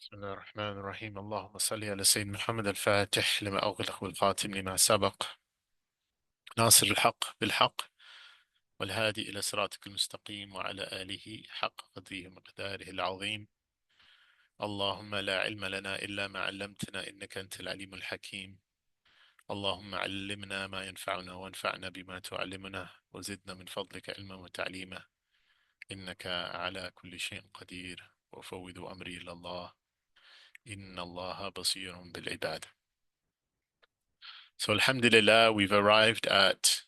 بسم الله الرحمن الرحيم اللهم صل على سيدنا محمد الفاتح لما أغلق والخاتم لما سبق ناصر الحق بالحق والهادي إلى صراطك المستقيم وعلى آله حق قدره ومقداره العظيم. اللهم لا علم لنا إلا ما علمتنا إنك أنت العليم الحكيم. اللهم علمنا ما ينفعنا وانفعنا بما تعلمنا وزدنا من فضلك علما وتعليما إنك على كل شيء قدير. وأفوض أمري إلى الله إن الله بصير بالعباد. So Alhamdulillah, we've arrived at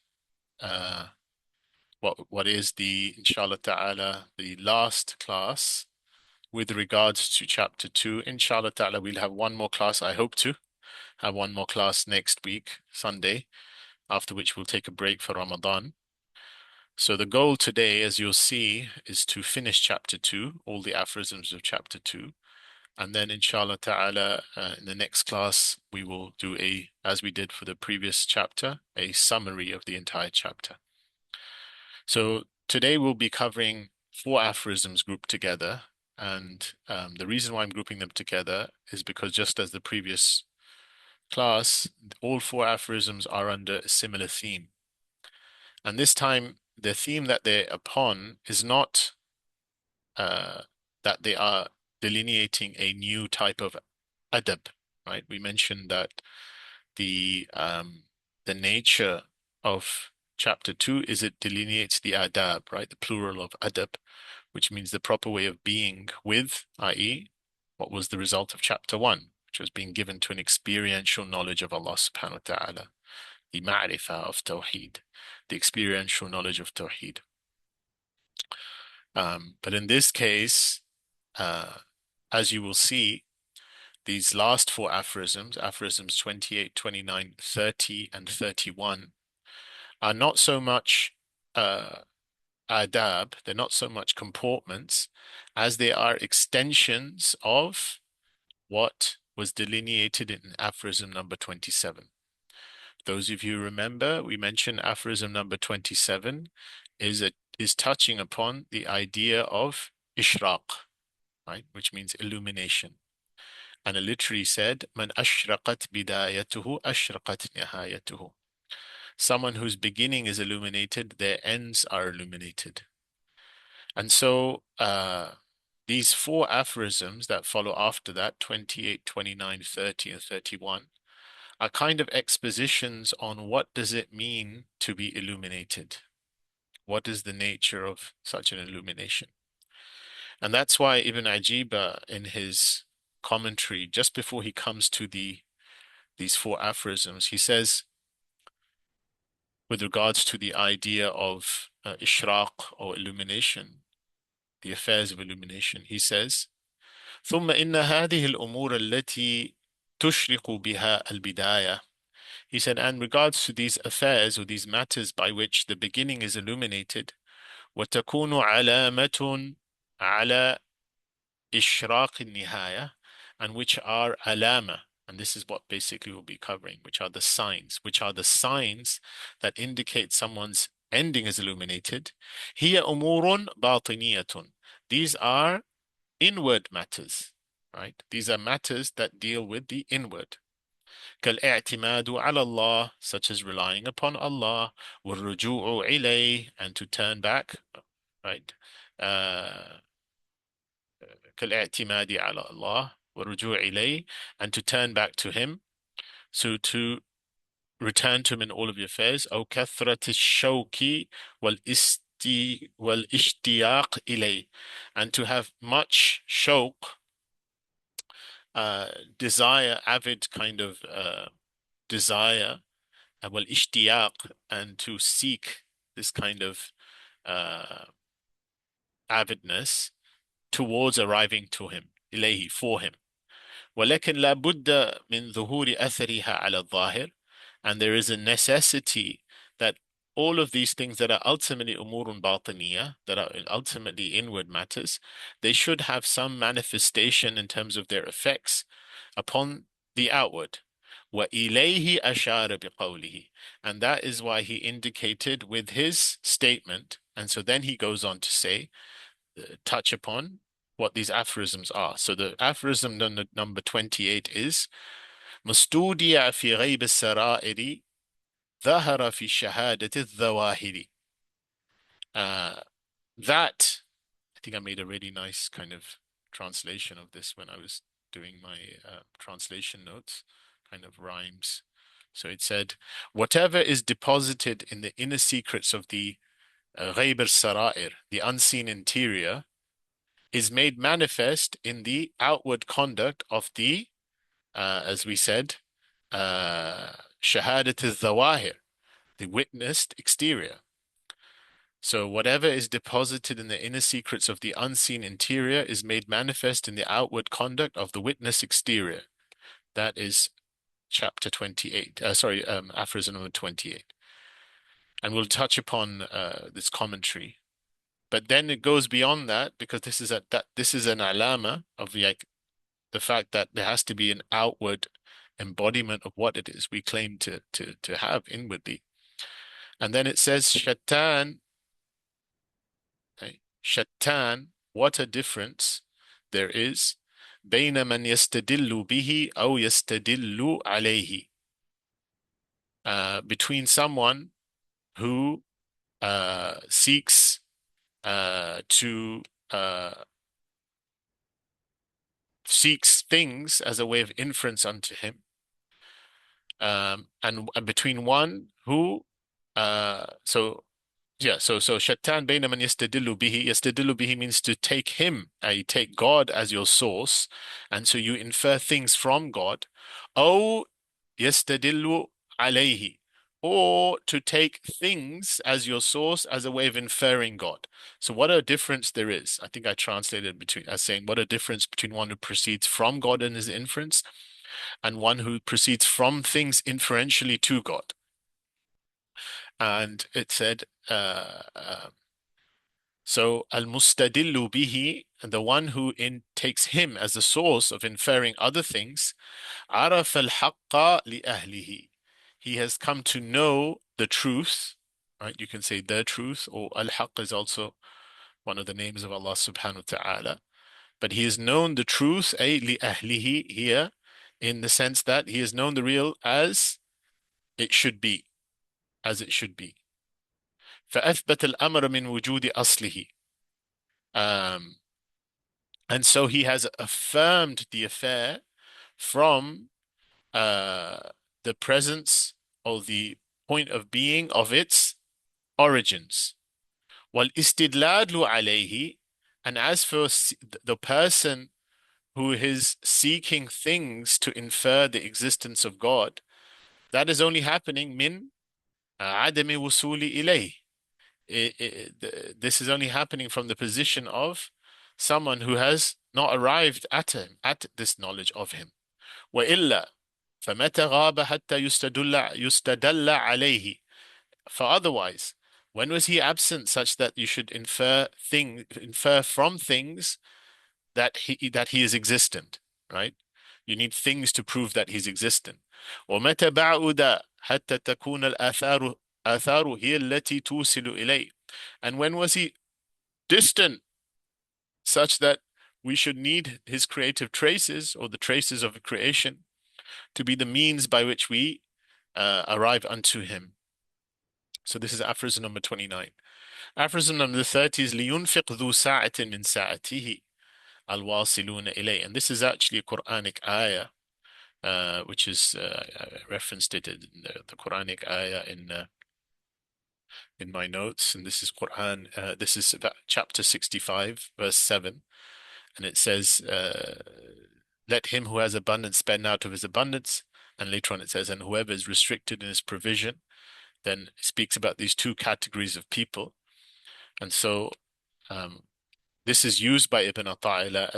what is the, inshallah ta'ala, the last class with regards to chapter 2. Inshallah ta'ala, we'll have one more class. I hope to have one more class next week, Sunday, after which we'll take a break for Ramadan. So the goal today, as you'll see, is to finish chapter 2, all the aphorisms of chapter 2. And then inshallah ta'ala, in the next class, we will do as we did for the previous chapter, a summary of the entire chapter. So today we'll be covering 4 aphorisms grouped together. And the reason why I'm grouping them together is because just as the previous class, all 4 aphorisms are under a similar theme. And this time, the theme that they're upon is not that they are delineating a new type of adab, right? We mentioned that the nature of chapter 2 is it delineates the adab, right? The plural of adab, which means the proper way of being with, i.e., what was the result of chapter 1, which was being given to an experiential knowledge of Allah subhanahu wa ta'ala, the ma'rifah of Tawheed, the experiential knowledge of Tawheed. But in this case, as you will see, these last 4 aphorisms, aphorisms 28, 29, 30, and 31, are not so much adab, they're not so much comportments, as they are extensions of what was delineated in aphorism number 27. Those of you who remember, we mentioned aphorism number 27 is touching upon the idea of ishraq, right, which means illumination. And it literally said, "Man ashraqat bidayatuhu ashraqat nihayatuhu." Someone whose beginning is illuminated, their ends are illuminated. And so these 4 aphorisms that follow after that, 28, 29, 30, and 31, are kind of expositions on what does it mean to be illuminated. What is the nature of such an illumination? And that's why Ibn Ajiba, in his commentary, just before he comes to these 4 aphorisms, he says, with regards to the idea of ishraq or illumination, the affairs of illumination, he says, ثم إن هذه الأمور التي تشرق بها البداية. He said, and regards to these affairs or these matters by which the beginning is illuminated, وتكون علامة على إشراق النهاية, and which are alama, and this is what basically we'll be covering, which are the signs that indicate someone's ending is illuminated. هي أمور باطنية. These are inward matters, right? These are matters that deal with the inward. كالاعتماد على الله, such as relying upon Allah, والرجوع إليه, and to turn back, right? كالاعتماد على الله والرجوع إليه, and to turn back to him. So to return to him in all of your affairs. أو كثرة الشوك والاشتياق إليه, and to have much shawq, desire, avid kind of desire, والاشتياق, and to seek this kind of avidness towards arriving to him, إليه, for him. ولكن لا بد من ظهور أثرها على الظاهر, and there is a necessity that all of these things that are ultimately أمور باطنية, that are ultimately inward matters, they should have some manifestation in terms of their effects upon the outward. وإليه أشار بقوله, and that is why he indicated with his statement. And so then he goes on to say, touch upon what these aphorisms are. So the aphorism number 28 is مستودع في غيب السرائر ظهر في شهادة الظواهر. Uh, that, I think I made a really nice kind of translation of this when I was doing my translation notes, kind of rhymes. So it said, whatever is deposited in the inner secrets of the غيب السرائر, the unseen interior, is made manifest in the outward conduct of the, as we said, shahadat al-zawahir, the witnessed exterior. So whatever is deposited in the inner secrets of the unseen interior is made manifest in the outward conduct of the witness exterior. That is chapter 28. Aphorism number 28. And we'll touch upon this commentary. But then it goes beyond that, because this is an alama of the fact that there has to be an outward embodiment of what it is we claim to have inwardly. And then it says shaitan, shaitan, what a difference there is بين من يستدل به أو يستدل عليه, between someone who seeks to seeks things as a way of inference unto him, and between one who so Shattan bayna man yastadillu bihi. Yastadillu bihi means to take him, you take God as your source, and so you infer things from God. Or yastadillu alayhi, or to take things as your source as a way of inferring God. So what a difference there is. I think I translated between as saying what a difference between one who proceeds from God in his inference and one who proceeds from things inferentially to God. And it said, so al-mustadillu bihi, the one who takes him as the source of inferring other things, عرف الحق لأهله. He has come to know the truth, right? You can say the truth, or al-haq is also one of the names of Allah subhanahu wa ta'ala. But he has known the truth, ay لأهله here, in the sense that he has known the real as it should be, as it should be. فأثبت الأمر من وجود أصله. And so he has affirmed the affair from the presence or the point of being of its origins. وَالْإِسْتِدْلَالُ عَلَيْهِ, and as for the person who is seeking things to infer the existence of God, that is only happening min عدم وصول إليه. This is only happening from the position of someone who has not arrived at him, at this knowledge of him. وإلا فمتى غاب حتى يستدل عليه. For otherwise, when was he absent such that you should infer from things that he is existent, right? You need things to prove that he's existent. ومتى بعد حتى تكون الآثار هي التي توصل إليه. And when was he distant such that we should need his creative traces, or the traces of creation, to be the means by which we arrive unto him. So this is aphorism number 29. Aphorism number 30 is لينفق ذو ساعة من ساعته الواصلون إليه. And this is actually a Quranic ayah, which is I referenced it in the Quranic ayah in my notes, and this is Quran. This is about chapter 65, verse 7, and it says, "Let him who has abundance spend out of his abundance." And later on, it says, "And whoever is restricted in his provision." Then it speaks about these two categories of people, and so this is used by Ibn Ata'illah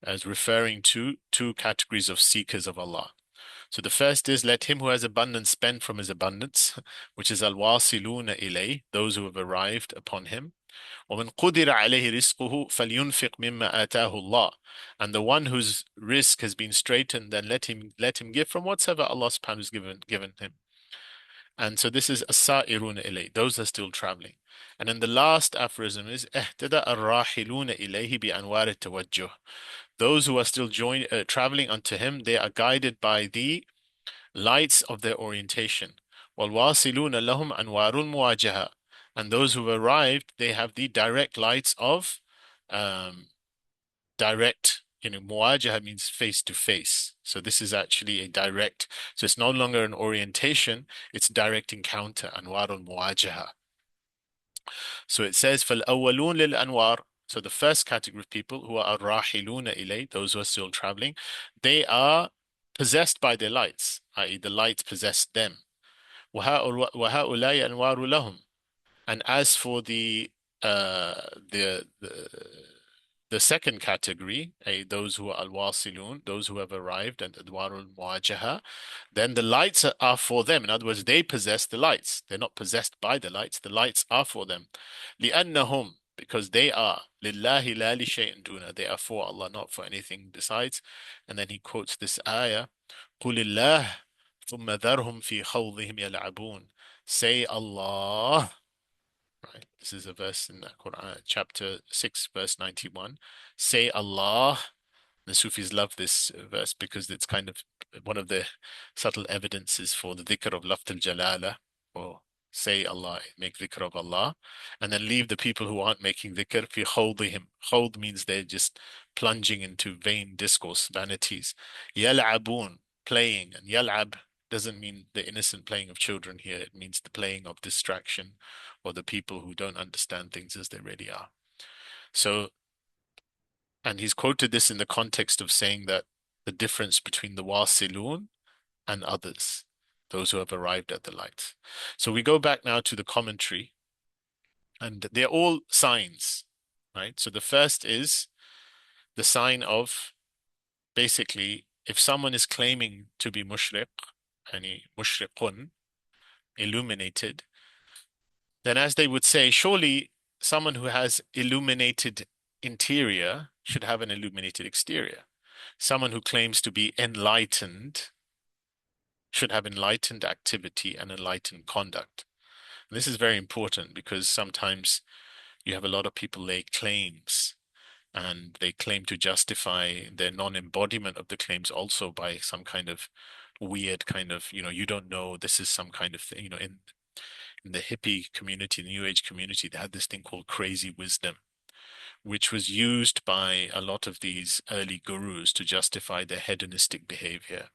as referring to two categories of seekers of Allah. So the first is, let him who has abundance spend from his abundance, which is al-wasiluna ilay, those who have arrived upon him. وَمَنْ قُدِرَ عَلَيْهِ رِزْقُهُ فَلْيُنْفِقْ مِمَّا آتَاهُ اللَّهُ. And the one whose risk has been straightened, then let him give from whatsoever Allah subhanahu wa ta'ala has given him. And so this is as-sa'iruna ilay, those are still traveling. And then the last aphorism is اهتدى الراحلون إليه بأنوار التوجه. Those who are still traveling unto him, they are guided by the lights of their orientation. وَالْوَاصِلُونَ لَهُمْ أَنْوَارُ الْمُوَاجَهَةِ. And those who have arrived, they have the direct lights of um, direct, muwajaha means face to face. So this is actually a direct, so it's no longer an orientation, it's direct encounter, anwarul muwajaha. So it says, فَالْأَوَّلُونَ لِلْأَنْوَارِ. So the first category of people who are الرَّاحِلُونَ إِلَيْهِ, those who are still traveling, they are possessed by their lights, i.e. the lights possess them. وَهَؤُلَاءِ أَنْوَارُ لَهُمْ. And as for uh, the the the second category, those who are al-wasilun, those who have arrived, and adwarul muwajaha, then the lights are for them. In other words, they possess the lights. They're not possessed by the lights. The lights are for them. لِأَنَّهُمْ, because they are لِلَّهِ لَا لِشَيْءٍ دُونَ. They are for Allah, not for anything besides. And then he quotes this ayah, قُلِ اللَّهِ ثُمَّ ذَرْهُمْ فِي خَوْضِهِمْ يَلْعَبُونَ. Say Allah. Right. This is a verse in the Quran, chapter 6, verse 91. Say Allah. The Sufis love this verse because it's kind of one of the subtle evidences for the dhikr of Lafz al-Jalala, or say Allah, make dhikr of Allah, and then leave the people who aren't making dhikr fi khawdihim. Khawd means they're just plunging into vain discourse, vanities. Yal'abun, playing, and yal'ab doesn't mean the innocent playing of children here. It means the playing of distraction, or the people who don't understand things as they really are. So, and he's quoted this in the context of saying that the difference between the wasilun and others, those who have arrived at the light. So we go back now to the commentary, and they're all signs, right? So the first is the sign of, basically, if someone is claiming to be mushriq, any mushriqun, illuminated, then as they would say, surely someone who has illuminated interior should have an illuminated exterior. Someone who claims to be enlightened should have enlightened activity and enlightened conduct. And this is very important because sometimes you have a lot of people lay claims, and they claim to justify their non-embodiment of the claims also by some kind of weird kind of, you don't know, this is some kind of thing, in the hippie community, the New Age community, they had this thing called crazy wisdom, which was used by a lot of these early gurus to justify their hedonistic behavior.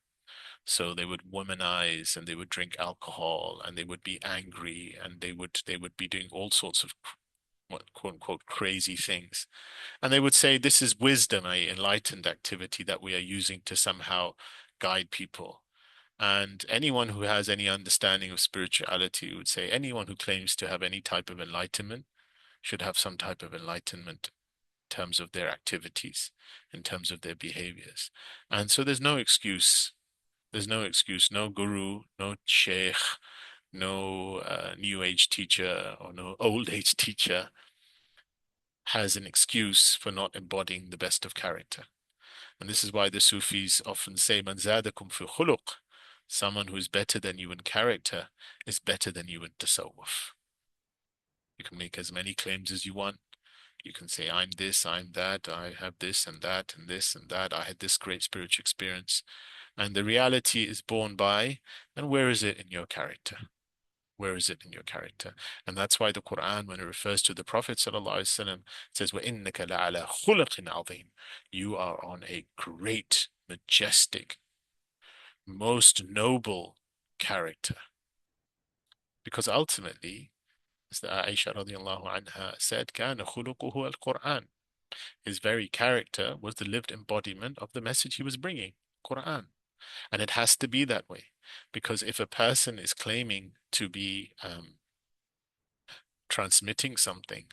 So they would womanize, and they would drink alcohol, and they would be angry, and they would be doing all sorts of quote unquote crazy things. And they would say this is wisdom, a enlightened activity that we are using to somehow guide people. And anyone who has any understanding of spirituality would say anyone who claims to have any type of enlightenment should have some type of enlightenment in terms of their activities, in terms of their behaviors. And so there's no excuse. There's no excuse, no guru, no sheikh, no new age teacher, or no old age teacher has an excuse for not embodying the best of character. And this is why the Sufis often say, Man zadakum fi khuluq, someone who is better than you in character is better than you in tasawwuf. You can make as many claims as you want. You can say, I'm this, I'm that, I have this and that, and this and that, I had this great spiritual experience. And the reality is borne by, and where is it in your character? Where is it in your character? And that's why the Quran, when it refers to the Prophet ﷺ, says, وَإِنَّكَ لَعَلَى خُلُقٍ عَظِيمٍ. You are on a great, majestic, most noble character. Because ultimately, as the Aisha radiallahu anha said, كَانَ خُلُقُهُ الْقُرْآنِ. His very character was the lived embodiment of the message he was bringing, Quran. And it has to be that way. Because if a person is claiming to be transmitting something,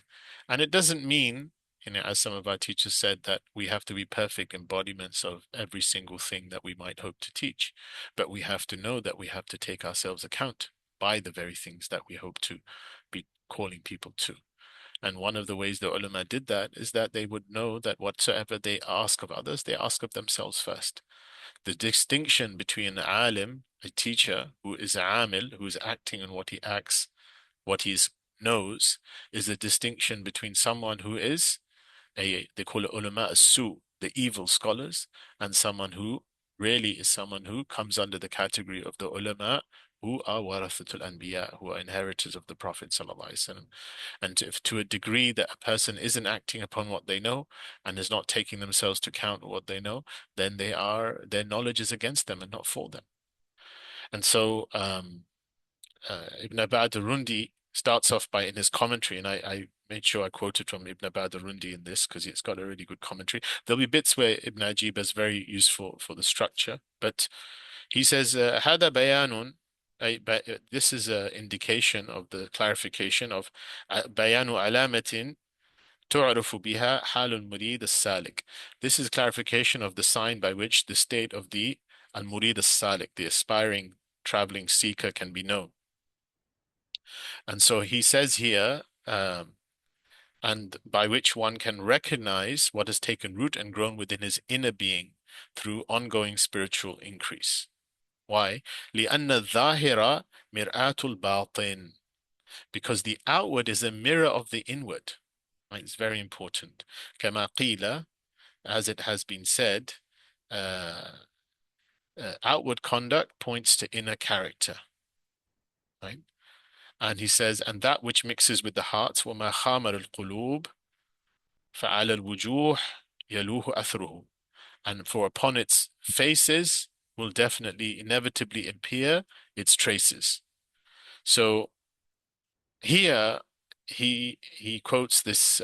and it doesn't mean, as some of our teachers said, that we have to be perfect embodiments of every single thing that we might hope to teach, but we have to know that we have to take ourselves account by the very things that we hope to be calling people to. And one of the ways the ulama did that is that they would know that whatsoever they ask of others, they ask of themselves first. The distinction between an alim, a teacher, who is a amil, who is acting on what he acts, what he knows, is a distinction between someone who is they call it ulama as-su, the evil scholars, and someone who really is someone who comes under the category of the ulama who are warathatul anbiya, who are inheritors of the Prophet sallallahu alaihi wasallam. And if to a degree that a person isn't acting upon what they know and is not taking themselves to count what they know, then their knowledge is against them and not for them. And so Ibn Abad al-Rundi starts off by in his commentary, and I made sure I quoted from Ibn Abad al-Rundi in this because it's got a really good commentary. There'll be bits where Ibn Ajib is very useful for the structure, but he says, هذا بيان this is an indication of the clarification of بيان علامة تعرف بها حال المريد السالك. This is clarification of the sign by which the state of the al-murid al-salik, the aspiring traveling seeker, can be known. And so he says here, and by which one can recognize what has taken root and grown within his inner being through ongoing spiritual increase. Why? لأن الظاهر مرآة الباطن. Because the outward is a mirror of the inward. Right? It's very important. كما قيل, as it has been said, outward conduct points to inner character. Right? And he says, and that which mixes with the hearts, وَمَا خَامَرَ الْقُلُوبِ فَعَلَى الْوُجُوهِ يَلُوهُ أَثْرُهُ. And for upon its faces will definitely, inevitably appear its traces. So here he quotes this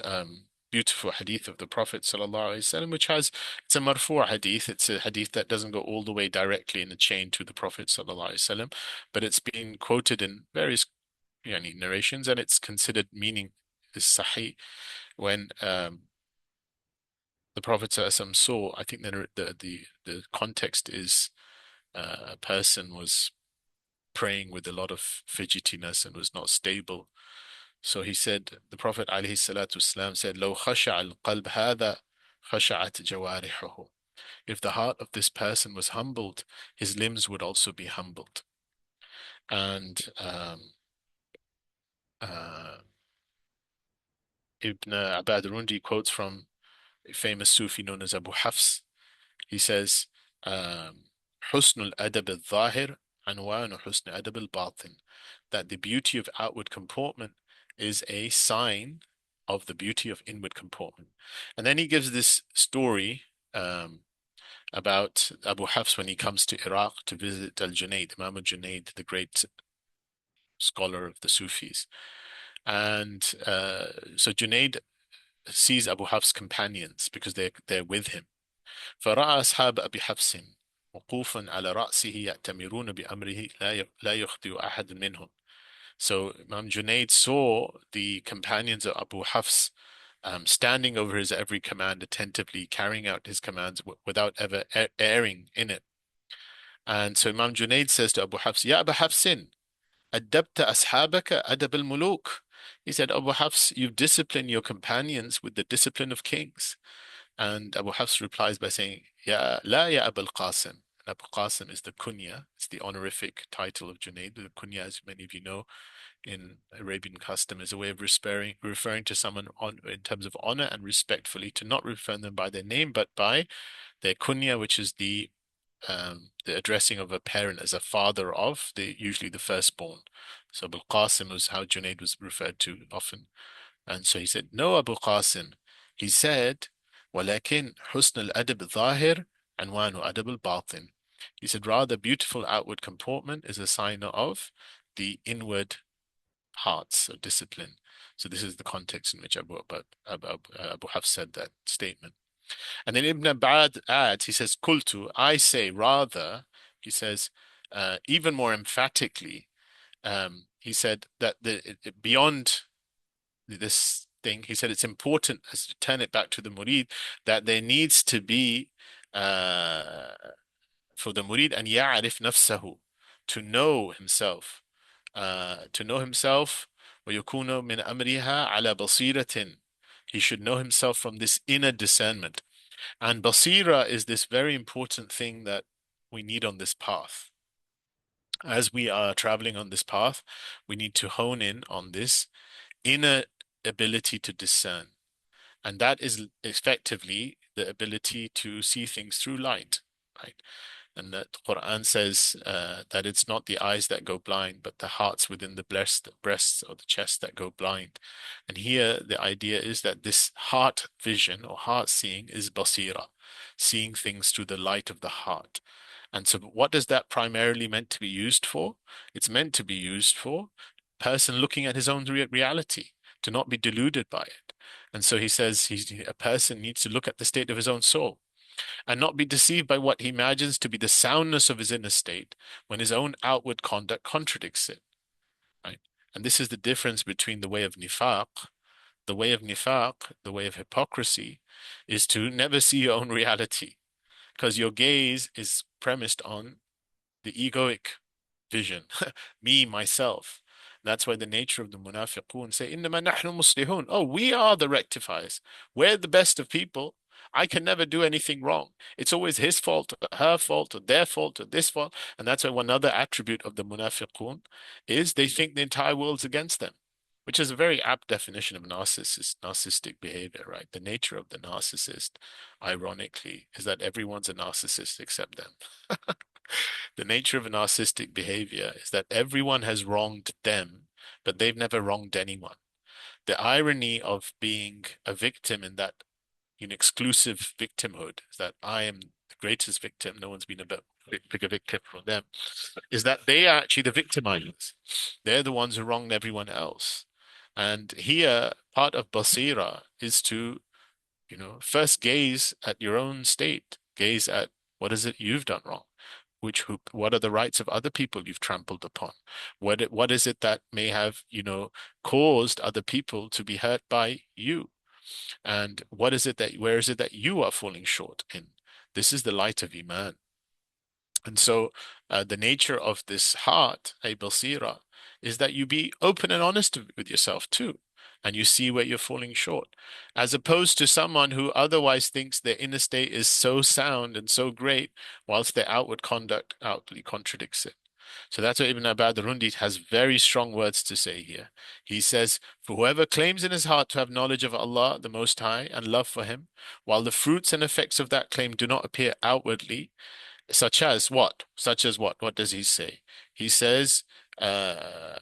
beautiful hadith of the Prophet sallallahu alaihi wasallam, which it's a marfu' hadith. It's a hadith that doesn't go all the way directly in a chain to the Prophet sallallahu alaihi wasallam, but it's been quoted in various narrations, and it's considered meaning is sahih when the Prophet ﷺ saw. I think the context is a person was praying with a lot of fidgetiness and was not stable. So he said, the Prophet ﷺ said, لو خشع القلب هذا خشعت جوارحه. If the heart of this person was humbled, his limbs would also be humbled. And Ibn Abad al-Rundi quotes from a famous Sufi known as Abu Hafs. He says, حسن الأدب الظاهر عنوان حسن أدب الباطن. That the beauty of outward comportment is a sign of the beauty of inward comportment. And then he gives this story about Abu Hafs when he comes to Iraq to visit Al-Junayd, Imam al-Junayd, the great scholar of the Sufis. And so Junayd sees Abu Hafs' companions because they're with him. فرأى أصحاب أبي حفص وقوفا على رأسه يأتمرون بأمره لا يخطئ أحد منهم. So Imam Junayd saw the companions of Abu Hafs standing over his every command attentively, carrying out his commands without ever erring in it. And so Imam Junayd says to Abu Hafs, Ya Abu Hafsin, أدبت أصحابك أدب الملوك. He said, Abu Hafs, you've disciplined your companions with the discipline of kings. And Abu Hafs replies by saying, Ya la ya Abu al-Qasim. And Abu Qasim is the kunya, it's the honorific title of Junayd. The kunya, as many of you know, in Arabian custom, is a way of referring to someone in terms of honor and respectfully, to not refer them by their name, but by their kunya, which is the addressing of a parent as a father of usually the firstborn. So Abu Qasim was how Junayd was referred to often. And so he said, no, Abu Qasim. He said, ولكن حسن الأدب الظاهر عنوان أدب الباطن. He said, rather, beautiful outward comportment is a sign of the inward hearts of discipline. So this is the context in which Abu Hafs said that statement. And then Ibn Abad adds, he says, Kultu, I say rather, he says, even more emphatically, he said that beyond this thing, he said it's important, as to turn it back to the murid, that there needs to be for the murid and يعرف نفسه, to know himself وَيَكُونُ مِنْ أَمْرِهَا عَلَى بَصِيرَةٍ. He should know himself from this inner discernment. And basira is this very important thing that we need on this path. As we are traveling on this path, we need to hone in on this inner ability to discern. And that is effectively the ability to see things through light, right? And that the Quran says that it's not the eyes that go blind, but the hearts within the breasts or the chest that go blind. And here the idea is that this heart vision or heart seeing is basira, seeing things through the light of the heart. And so what does that primarily meant to be used for? It's meant to be used for a person looking at his own reality, to not be deluded by it. And so he says a person needs to look at the state of his own soul and not be deceived by what he imagines to be the soundness of his inner state when his own outward conduct contradicts it. Right? And this is the difference between the way of nifaq. The way of nifaq, the way of hypocrisy, is to never see your own reality, because your gaze is premised on the egoic vision, me, myself. That's why the nature of the munafiqun say, إِنَّمَا نَحْنُ مُصْلِحُونَ. Oh, we are the rectifiers. We're the best of people. I can never do anything wrong. It's always his fault, or her fault, or their fault, or this fault. And that's why one other attribute of the munafiqun is they think the entire world's against them, which is a very apt definition of narcissistic behavior, right? The nature of the narcissist, ironically, is that everyone's a narcissist except them. The nature of a narcissistic behavior is that everyone has wronged them, but they've never wronged anyone. The irony of being a victim in that exclusive victimhood is that I am the greatest victim. No one's been a bigger victim from them. Is that they are actually the victimizers. They're the ones who wronged everyone else. And here, part of basira is to, first gaze at your own state, gaze at what is it you've done wrong, what are the rights of other people you've trampled upon, what is it that may have, caused other people to be hurt by you, and where is it that you are falling short in. This is the light of Iman. And so the nature of this heart, a basira, is that you be open and honest with yourself too, and you see where you're falling short, as opposed to someone who otherwise thinks their inner state is so sound and so great, whilst their outward conduct outwardly contradicts it. So that's why Ibn Abad Rundi has very strong words to say here. He says, for whoever claims in his heart to have knowledge of Allah, the Most High, and love for Him, while the fruits and effects of that claim do not appear outwardly, such as what? Such as what? What does he say? He says, uh,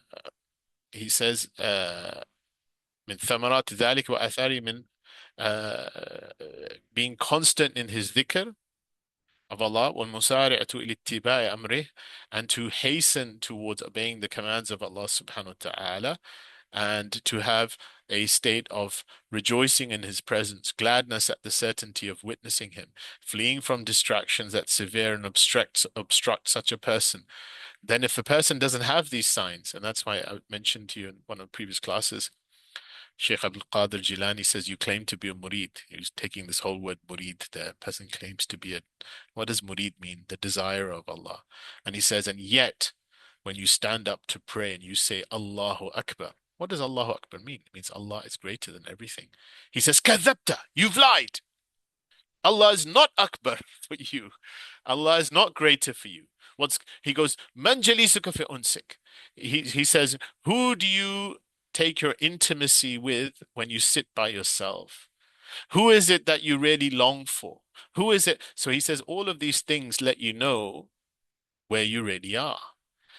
من ثمرات ذلك وآثار من being constant in his dhikr of Allah, وَالْمُسَارِعَةُ إِلى اتِّبَاعِ أَمْرِهِ, and to hasten towards obeying the commands of Allah subhanahu wa ta'ala, and to have a state of rejoicing in His presence, gladness at the certainty of witnessing Him, fleeing from distractions that sever and obstruct such a person. Then if a person doesn't have these signs, and that's why I mentioned to you in one of the previous classes, Sheikh Abdul Qadir Jilani says, you claim to be a murid. He's taking this whole word murid. The person claims to be what does murid mean? The desire of Allah. And he says, and yet, when you stand up to pray and you say Allahu Akbar, what does Allahu Akbar mean? It means Allah is greater than everything. He says, Kadhabta, you've lied. Allah is not Akbar for you. Allah is not greater for you. He goes, Man jalisuka fi unsik. He says, who do you take your intimacy with when you sit by yourself? Who is it that you really long for? Who is it? So he says, all of these things let you know where you really are.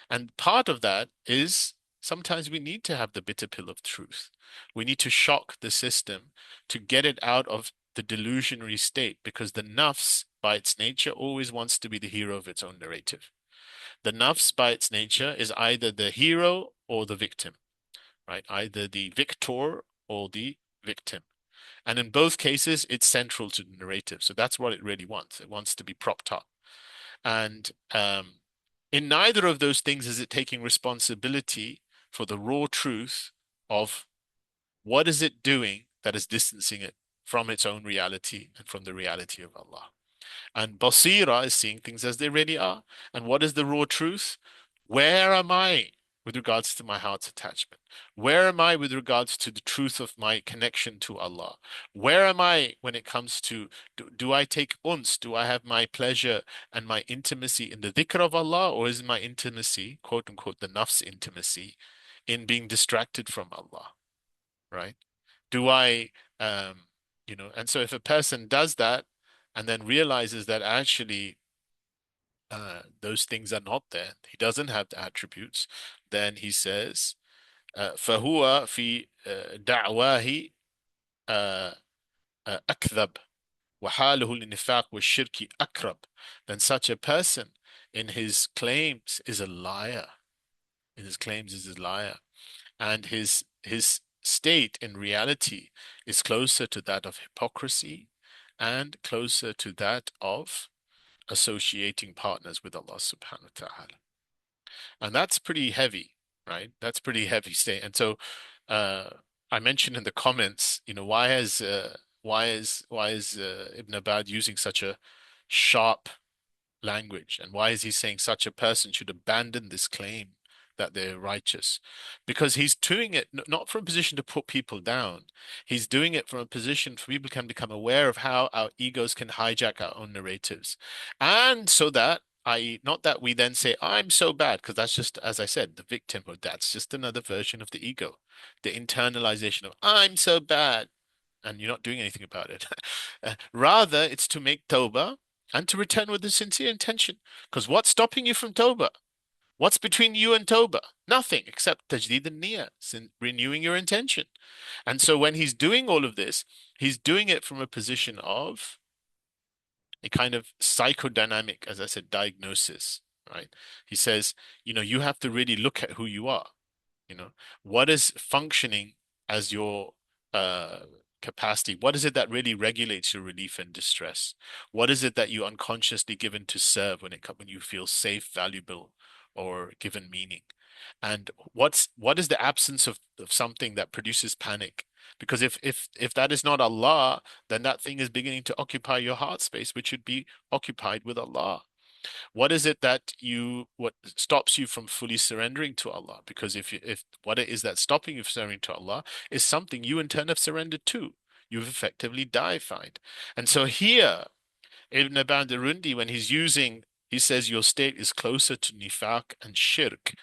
And part of that is sometimes we need to have the bitter pill of truth. We need to shock the system to get it out of the delusionary state, because the nafs, by its nature, always wants to be the hero of its own narrative. The nafs, by its nature, is either the hero or the victim, right? Either the victor or the victim. And in both cases, it's central to the narrative. So that's what it really wants. It wants to be propped up. And in neither of those things is it taking responsibility for the raw truth of what is it doing that is distancing it from its own reality and from the reality of Allah. And basira is seeing things as they really are. And what is the raw truth? Where am I with regards to my heart's attachment? Where am I with regards to the truth of my connection to Allah? Where am I when it comes to, do I take uns? Do I have my pleasure and my intimacy in the dhikr of Allah, or is my intimacy, quote unquote, the nafs intimacy, in being distracted from Allah, right? Do I, and so if a person does that and then realizes that actually those things are not there, he doesn't have the attributes, then he says, فهو في دعواه أكذب وحاله النفاق والشرك أقرب. Then such a person in his claims is a liar. In his claims is a liar. And his state in reality is closer to that of hypocrisy and closer to that of associating partners with Allah subhanahu wa ta'ala. And that's pretty heavy, right? That's pretty heavy state. And so uh, I mentioned in the comments, why is Ibn Abad using such a sharp language, and why is he saying such a person should abandon this claim that they're righteous? Because he's doing it not from a position to put people down. He's doing it from a position for people can become aware of how our egos can hijack our own narratives. And so that, i.e., not that we then say, I'm so bad, because that's just, as I said, the victimhood. That's just another version of the ego, the internalization of, I'm so bad, and you're not doing anything about it. Rather, it's to make tawbah and to return with a sincere intention. Because what's stopping you from tawbah? What's between you and tawbah? Nothing except tajdeed al-niyyah, renewing your intention. And so when he's doing all of this, he's doing it from a position of a kind of psychodynamic, as I said, diagnosis, right? He says, you have to really look at who you are. What is functioning as your uh, capacity? What is it that really regulates your relief and distress? What is it that you unconsciously given to serve when you feel safe, valuable, or given meaning? And what is the absence of something that produces panic? Because if that is not Allah, then that thing is beginning to occupy your heart space, which should be occupied with Allah. What is it that what stops you from fully surrendering to Allah? Because if what it is that's stopping you from surrendering to Allah is something you in turn have surrendered to, you've effectively deified. And so here, Ibn Abandarundi, when he says your state is closer to nifaq and shirk.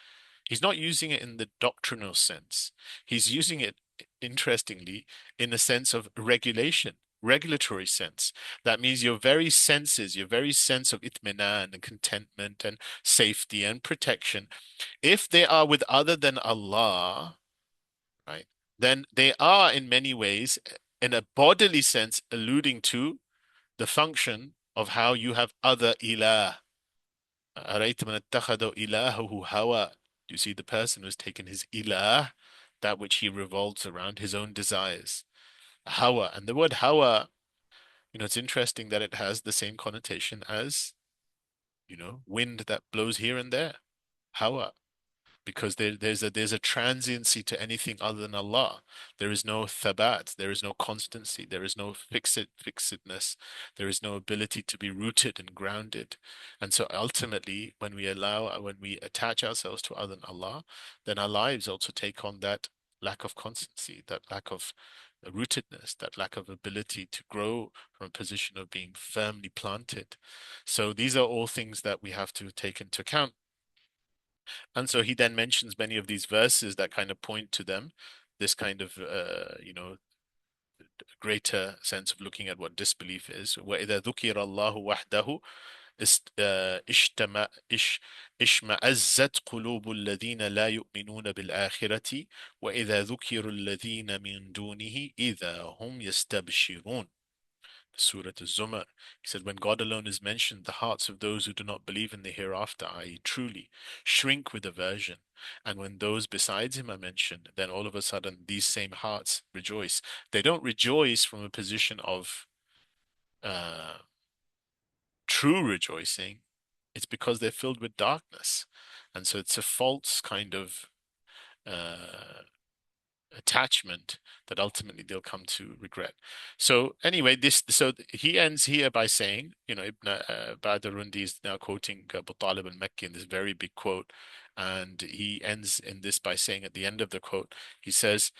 He's not using it in the doctrinal sense. He's using it, interestingly, in the sense of regulation, regulatory sense. That means your very senses, your very sense of itminan and contentment and safety and protection, if they are with other than Allah, right, then they are in many ways, in a bodily sense, alluding to the function of how you have other ilah. أَرَيْتَ مَنِ اتَّخَذَ إِلَهَهُ هَوَى. Do you see the person who's taken his ilah, that which he revolves around, his own desires? Hawa. And the word hawa, it's interesting that it has the same connotation as, wind that blows here and there. Hawa. Because there's a transiency to anything other than Allah. There is no thabat, there is no constancy, there is no fixedness, there is no ability to be rooted and grounded. And so ultimately, when we attach ourselves to other than Allah, then our lives also take on that lack of constancy, that lack of rootedness, that lack of ability to grow from a position of being firmly planted. So these are all things that we have to take into account. And so he then mentions many of these verses that kind of point to them, this kind of, greater sense of looking at what disbelief is. وَإِذَا ذُكِرَ اللَّهُ وَحْدَهُ اشْمَأَزَّتْ قُلُوبُ الَّذِينَ لَا يُؤْمِنُونَ بِالْآخِرَةِ وَإِذَا ذُكِرُ الَّذِينَ مِن دُونِهِ إِذَا هُمْ يَسْتَبْشِرُونَ. Surah Az-Zumar. He said, when God alone is mentioned, the hearts of those who do not believe in the hereafter, i.e., truly, shrink with aversion. And when those besides him are mentioned, then all of a sudden these same hearts rejoice. They don't rejoice from a position of uh, true rejoicing. It's because they're filled with darkness. And so it's a false kind of uh, attachment that ultimately they'll come to regret. So anyway, so he ends here by saying, Ibn Badarundi is now quoting Abu Talib al-Makki in this very big quote, And he ends in this by saying at the end of the quote, he says,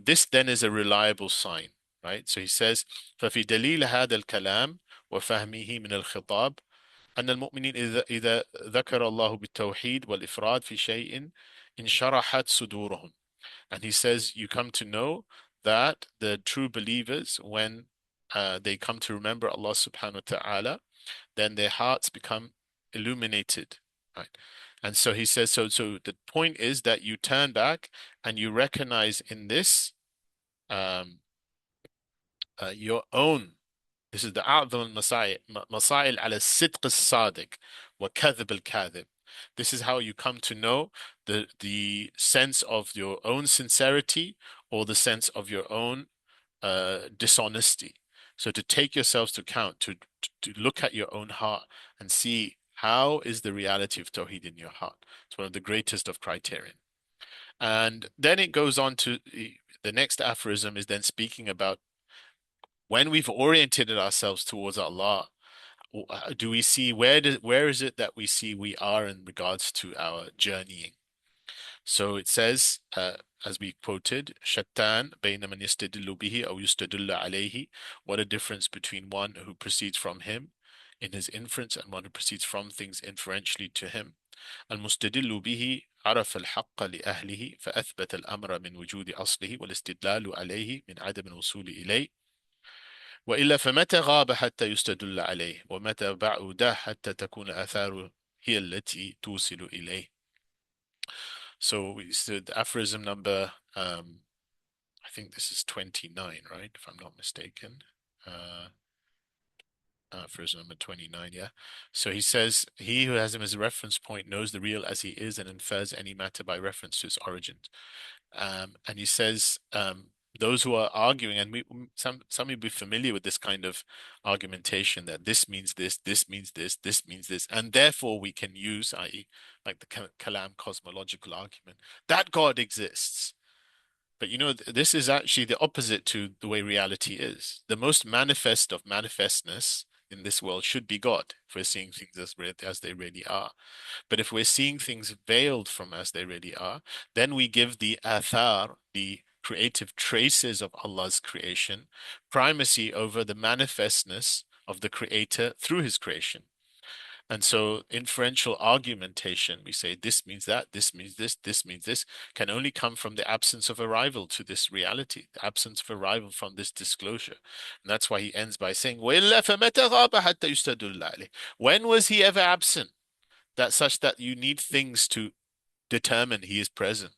this then is a reliable sign, right? So he says, ففي دليل هذا الكلام وفهمه من الخطاب أن المؤمنين إذا ذكر الله بالتوحيد والإفراد في شيء انشرحت صدورهم. And he says, you come to know that the true believers, when they come to remember Allah subhanahu wa ta'ala, then their hearts become illuminated, right? And so he says, so the point is that you turn back and you recognize in this um, your own. This is the أعظم المسائل على الصدق الصادق وكذب الكاذب. This is how you come to know the sense of your own sincerity or the sense of your own dishonesty. So to take yourselves to account, to look at your own heart and see how is the reality of Tawheed in your heart. It's one of the greatest of criterion. And then it goes on to the next aphorism is then speaking about when we've oriented ourselves towards Allah, do we see where is it that we see we are in regards to our journeying? So it says, as we quoted, "Shattan bayna man yastadillu bihi aw yustadillu alayhi." What a difference between one who proceeds from him in his inference and one who proceeds from things inferentially to him. المستدل به عرف الحق لأهله فأثبت الأمر من وجود أصله والاستدلال عليه من عدم الوصول إليه وإلا فمتى غاب حتى يستدل عليه ومتى بعد حتى تكون آثاره هي التي توصل إليه. So we said aphorism number, I think this is 29, right? If I'm not mistaken. Aphorism number 29, yeah. So he says, he who has him as a reference point knows the real as he is and infers any matter by reference to its origin. And he says, those who are arguing, and some will be familiar with this kind of argumentation that this means this means this means this, and therefore we can use, i.e., like the Kalam cosmological argument, that God exists. But you know, this is actually the opposite to the way reality is. The most manifest of manifestness in this world should be God, if we're seeing things as they really are. But if we're seeing things veiled from as they really are, then we give the athar, the creative traces of Allah's creation, primacy over the manifestness of the Creator through His creation. And so inferential argumentation, we say this means that, this means this means this, can only come from the absence of arrival to this reality, the absence of arrival from this disclosure. And that's why he ends by saying, وَإِلَّا فَمَتَى غَابَ حَتَّى يُسْتَدُلَّ عَلَيْهِ. When was he ever absent? That such that you need things to determine he is present.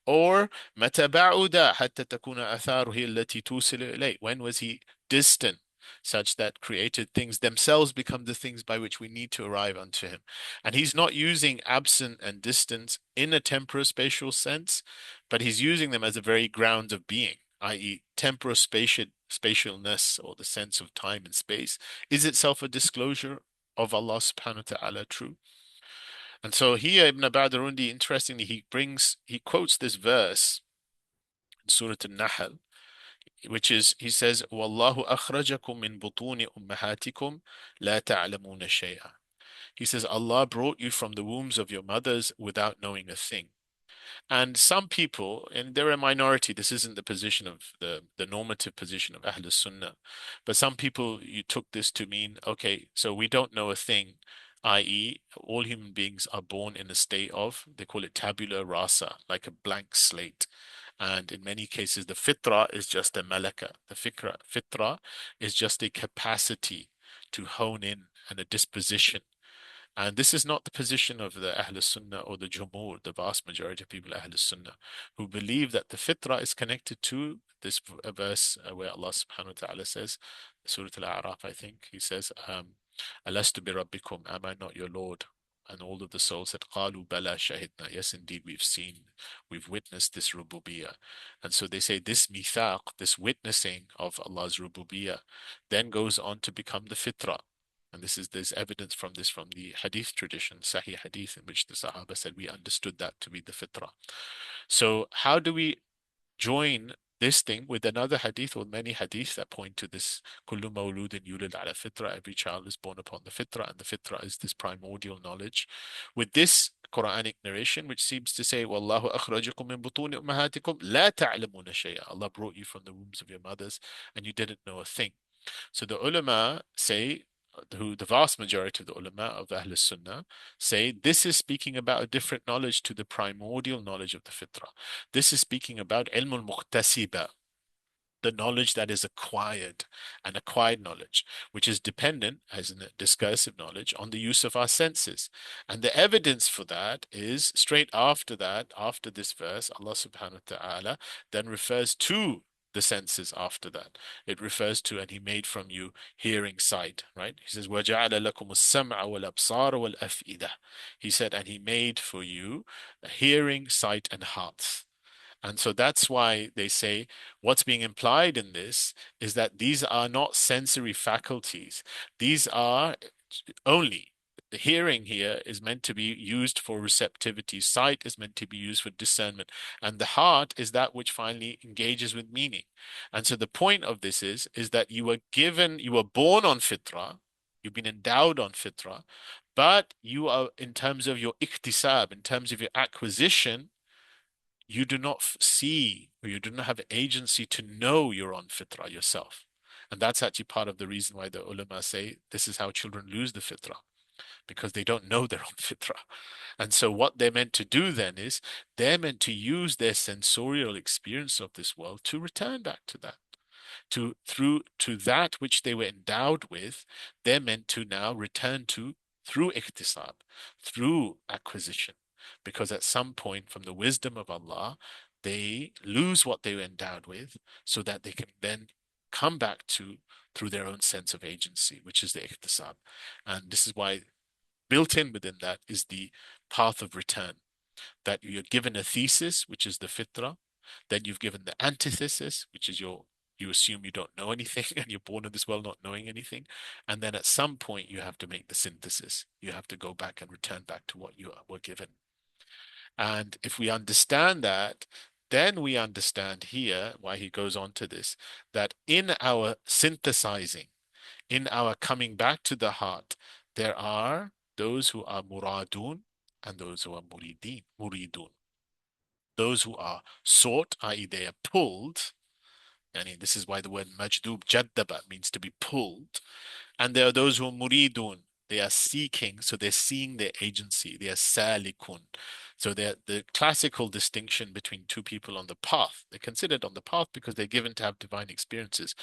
Or متى بعد حتى تكون آثاره التي توصل إليه. When was he distant, such that created things themselves become the things by which we need to arrive unto him. And he's not using absent and distance in a temporal-spatial sense, but he's using them as a very ground of being, i.e., temporal-spatialness or the sense of time and space is itself a disclosure of Allah subhanahu wa ta'ala true. And so here Ibn Ba'darundi, interestingly, he quotes this verse in Surah An-Nahl, which is, he says, وَاللَّهُ أَخْرَجَكُم مِّن بُطُونِ أُمَّهَاتِكُمْ لَا تَعْلَمُونَ شَيْئًا. He says, Allah brought you from the wombs of your mothers without knowing a thing. And some people, and they're a minority, this isn't the position of the normative position of Ahl Sunnah, but some people, you took this to mean, okay, so we don't know a thing, i.e., all human beings are born in a state of, they call it tabula rasa, like a blank slate. And in many cases, the fitra is just a malaka. The fitra is just a capacity to hone in and a disposition. And this is not the position of the Ahl Sunnah or the Jumhur, the vast majority of people Ahl Sunnah, who believe that the fitrah is connected to this verse where Allah subhanahu wa ta'ala says, Surah Al-A'raf, I think, he says, Alastu bi rabbikum, am I not your Lord? And all of the souls said, Qalu bala shahidna. Yes, indeed, we've witnessed this rububiyyah. And so they say this mithaq, this witnessing of Allah's rububiyyah, then goes on to become the fitrah. And there's evidence from this from the hadith tradition, Sahih hadith, in which the Sahaba said we understood that to be the fitrah. So how do we join this thing with another hadith or many hadiths that point to this kullu mawludin yulad ala fitra, every child is born upon the fitra, and the fitra is this primordial knowledge. With this Quranic narration which seems to say, Wallahu akhrajakum min butuni ummahatikum la ta'lamuna shay'a. Allah brought you from the wombs of your mothers and you didn't know a thing. So the ulama say, who the vast majority of the ulama of Ahl Sunnah say, this is speaking about a different knowledge to the primordial knowledge of the fitrah. This is speaking about ilm al-muqtasiba, the knowledge that is acquired, and acquired knowledge, which is dependent, as in discursive knowledge, on the use of our senses. And the evidence for that is straight after that, after this verse, Allah subhanahu wa ta'ala then refers to the senses after that. It refers to, and He made from you hearing, sight, right? He says, وَجَعَلَ لَكُمُ السَّمْعَ وَالْأَبْصَارَ وَالْأَفْئِدَةَ. He said, and He made for you hearing, sight, and hearts. And so that's why they say what's being implied in this is that these are not sensory faculties. These are only, the hearing here is meant to be used for receptivity. Sight is meant to be used for discernment. And the heart is that which finally engages with meaning. And so the point of this is that you were given, you were born on fitrah, you've been endowed on fitrah, but you are, in terms of your iktisab, in terms of your acquisition, you do not see, or you do not have agency to know you're on fitrah yourself. And that's actually part of the reason why the ulama say this is how children lose the fitrah, because they don't know they're on fitrah. And so what they're meant to do then is they're meant to use their sensorial experience of this world to return back to that. To that which they were endowed with, they're meant to now return to through iktisab, through acquisition. Because at some point, from the wisdom of Allah, they lose what they were endowed with, so that they can then come back to through their own sense of agency, which is the iktisab. And this is why built in within that is the path of return, that you're given a thesis, which is the fitrah, then you've given the antithesis, which is you assume you don't know anything and you're born in this world not knowing anything. And then at some point you have to make the synthesis. You have to go back and return back to what you were given. And if we understand that, then we understand here why he goes on to this, that in our synthesizing, in our coming back to the heart, there are those who are muradun and those who are muridun. Those who are sought, i.e., they are pulled. And this is why the word majdub jaddaba means to be pulled. And there are those who are muridun. They are seeking, so they're seeing their agency. They are salikun. So they're the classical distinction between two people on the path. They're considered on the path because they're given to have divine experiences.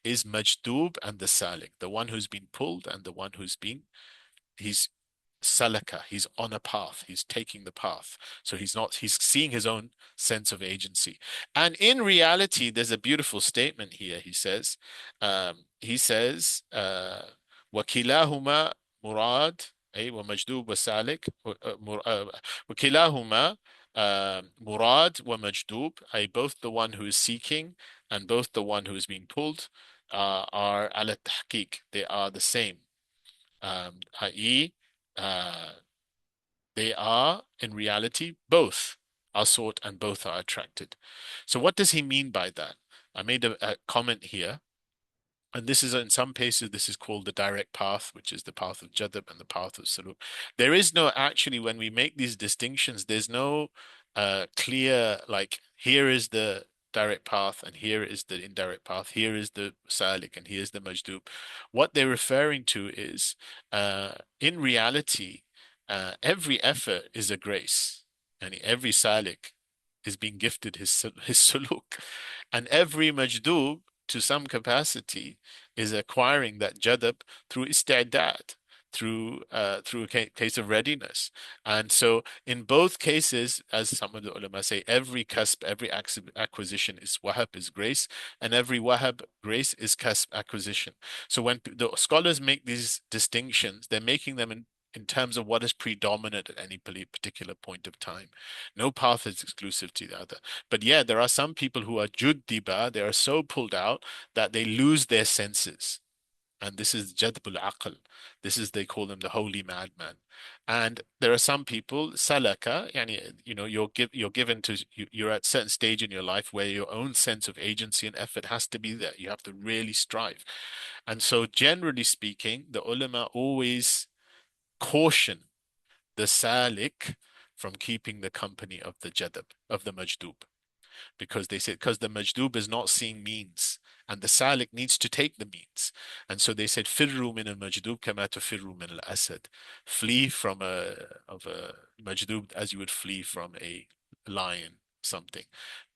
Is majdub and the salik, the one who's been pulled and the one he's salaka, he's on a path, he's taking the path. So he's seeing his own sense of agency. And in reality, there's a beautiful statement here. He says, وكلاهما مراد أي ومجدوب وسالك وكلاهما مراد ومجدوب أي both the one who is seeking and both the one who is being pulled are على التحقيق. They are the same. I.e., they are, in reality, both are sought and both are attracted. So what does he mean by that? I made a comment here, and this is, in some places, this is called the direct path, which is the path of Jadab and the path of Suluk. There is no, actually, when we make these distinctions, there's no clear, like, here is the direct path and here is the indirect path, here is the salik and here's the majdub. What they're referring to is, in reality, every effort is a grace, and every salik is being gifted his suluk, and every majdub to some capacity is acquiring that jadab through isti'dad, through a case of readiness. And so in both cases, as some of the ulama say, every kasb, every acquisition is wahab, is grace, and every wahab, grace, is kasb, acquisition. So when the scholars make these distinctions, they're making them in terms of what is predominant at any particular point of time. No path is exclusive to the other. But yeah, there are some people who are juddiba, they are so pulled out that they lose their senses. And this is jadbul aql. This is, they call them the holy madman. And there are some people, salaka, yani, you're given to, you're at a certain stage in your life where your own sense of agency and effort has to be there. You have to really strive. And so generally speaking, the ulama always caution the salik from keeping the company of the jadab, of the majdub, because they said because the majdub is not seeing means and the salik needs to take the means, and so they said firru min al majdub kama tufirru min al asad, flee from a majdub as you would flee from a lion, something,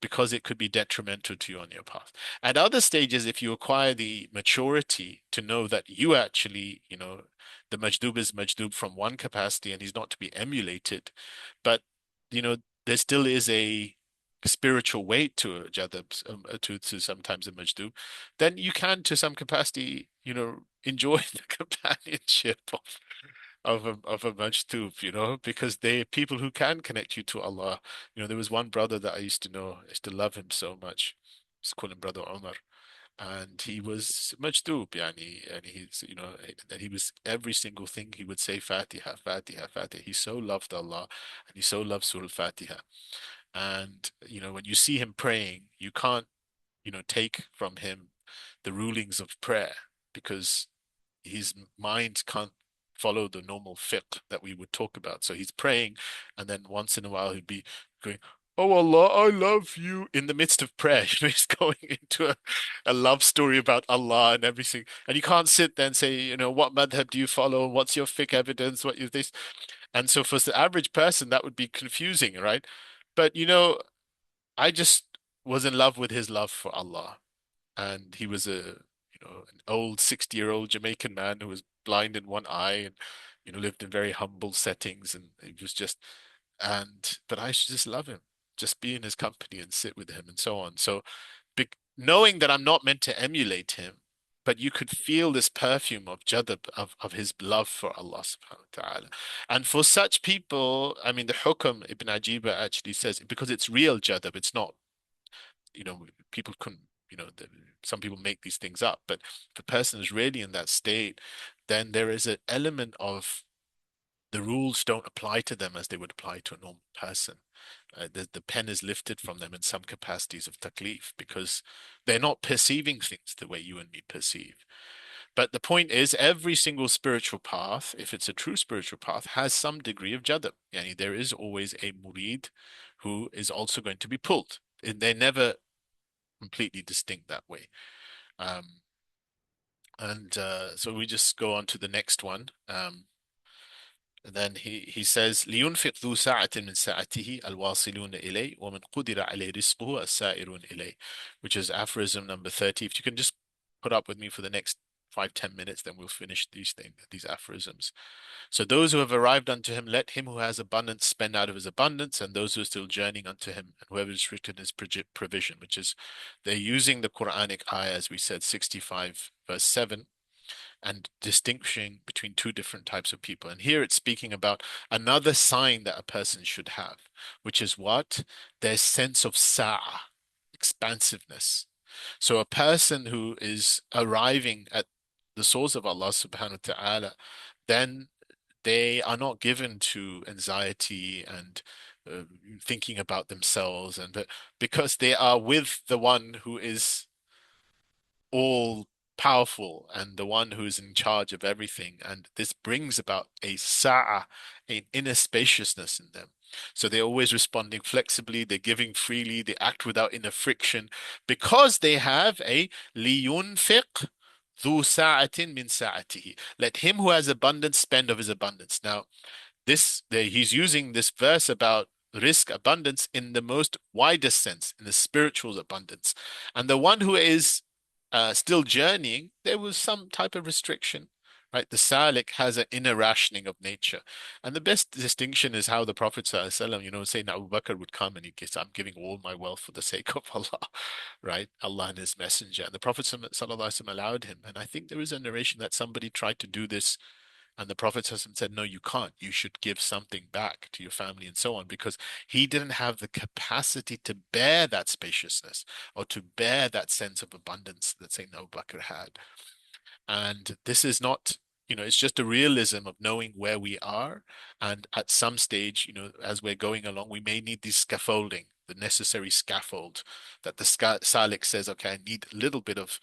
because it could be detrimental to you on your path. At other stages, if you acquire the maturity to know that you actually, the majdub is majdub from one capacity and he's not to be emulated, but you know there still is a spiritual weight to a jadab, to sometimes a majdub, then you can, to some capacity, enjoy the companionship of a majdub, because they people who can connect you to Allah. There was one brother that I used to know. I used to love him so much. Let's call him Brother Omar. And he was majdub, yani, and that he was every single thing he would say Fatiha, Fatiha, Fatiha. He so loved Allah and he so loved Surah Fatiha. And, when you see him praying, you can't, take from him the rulings of prayer because his mind can't follow the normal fiqh that we would talk about. So he's praying, and then once in a while he'd be going, "Oh Allah, I love you," in the midst of prayer. He's going into a love story about Allah and everything. And you can't sit there and say, what madhab do you follow? What's your fiqh evidence? What is this? And so for the average person, that would be confusing, right? But I just was in love with his love for Allah. And he was an old 60-year-old Jamaican man who was blind in one eye and, lived in very humble settings. And it was just, but I should just love him, just be in his company and sit with him and so on. So knowing that I'm not meant to emulate him, but you could feel this perfume of jadab, of his love for Allah subhanahu wa ta'ala. And for such people, I mean, the Hukam Ibn Ajiba actually says, because it's real jadab, it's not, people couldn't, some people make these things up, but if the person is really in that state, then there is an element of the rules don't apply to them as they would apply to a normal person. The pen is lifted from them in some capacities of taklif because they're not perceiving things the way you and me perceive. But the point is, every single spiritual path, if it's a true spiritual path, has some degree of jadab. Yani there is always a murid who is also going to be pulled. And they're never completely distinct that way. And so we just go on to the next one. And then he says لينفق ذو ساعة من ساعته الواصلون إليه ومن قدر عليه رزقه السائرون إليه, which is aphorism number 30. If you can just put up with me for the next 5-10 minutes, then we'll finish these aphorisms. So those who have arrived unto him, let him who has abundance spend out of his abundance, and those who are still journeying unto him, and whoever is restricted his provision, which is they're using the Quranic ayah, as we said, 65 verse 7, and distinguishing between two different types of people. And here it's speaking about another sign that a person should have, which is what? Their sense of sa'ah, expansiveness. So a person who is arriving at the source of Allah subhanahu wa ta'ala, then they are not given to anxiety and thinking about themselves, and because they are with the one who is all powerful and the one who is in charge of everything. And this brings about a sa'ah, an inner spaciousness in them. So they're always responding flexibly, they're giving freely, they act without inner friction because they have a liyunfiq ذو ساعة min ساعته. Let him who has abundance spend of his abundance. Now, he's using this verse about risk abundance in the most widest sense, in the spiritual abundance. And the one who is still journeying, there was some type of restriction, right? The salik has an inner rationing of nature. And the best distinction is how the Prophet ﷺ, saying Abu Bakr would come and he says, I'm giving all my wealth for the sake of Allah, right? Allah and his messenger. And the Prophet ﷺ allowed him. And I think there is a narration that somebody tried to do this and the Prophet said, no, you can't. You should give something back to your family and so on, because he didn't have the capacity to bear that spaciousness or to bear that sense of abundance that Sayyidina Abu Bakr had. And this is not, it's just a realism of knowing where we are. And at some stage, as we're going along, we may need this scaffolding, the necessary scaffold that the Salik says, okay, I need a little bit of,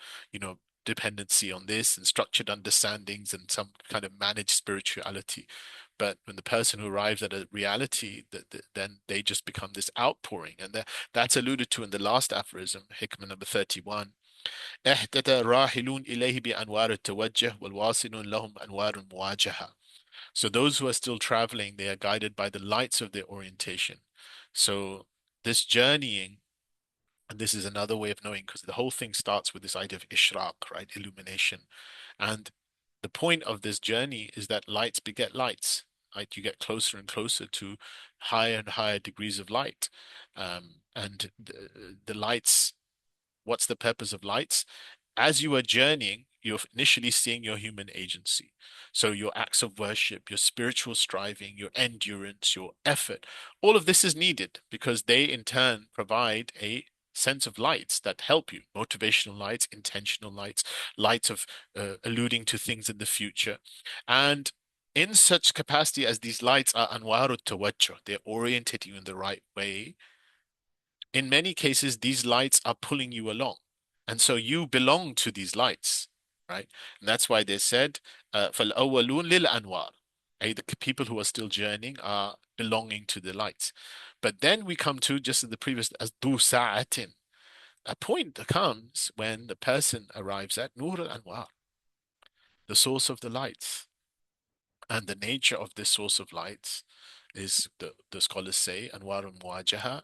dependency on this and structured understandings and some kind of managed spirituality. But when the person who arrives at a reality, then they just become this outpouring. And that's alluded to in the last aphorism, Hikmah number 31. اهتدى الراحلون إليه بأنوار التوجه والواصلون لهم أنوار المواجهة. So those who are still traveling, they are guided by the lights of their orientation. So this journeying, and this is another way of knowing, because the whole thing starts with this idea of ishraq, right? Illumination. And the point of this journey is that lights beget lights, right? You get closer and closer to higher and higher degrees of light. And the lights, what's the purpose of lights? As you are journeying, you're initially seeing your human agency. So your acts of worship, your spiritual striving, your endurance, your effort, all of this is needed because they in turn provide a sense of lights that help you, motivational lights, intentional lights, lights of alluding to things in the future. And in such capacity as these lights are anwarut tawajjuh, they're oriented you in the right way. In many cases, these lights are pulling you along. And so you belong to these lights, right? And that's why they said, فَالْأَوَّلُونَ لِلْأَنْوَارِ. The people who are still journeying are belonging to the lights. But then we come to, just in the previous, as du sa'atin. A point comes when the person arrives at Nur al-Anwar, the source of the lights. And the nature of this source of lights is, the scholars say, Anwar al-Muwajaha.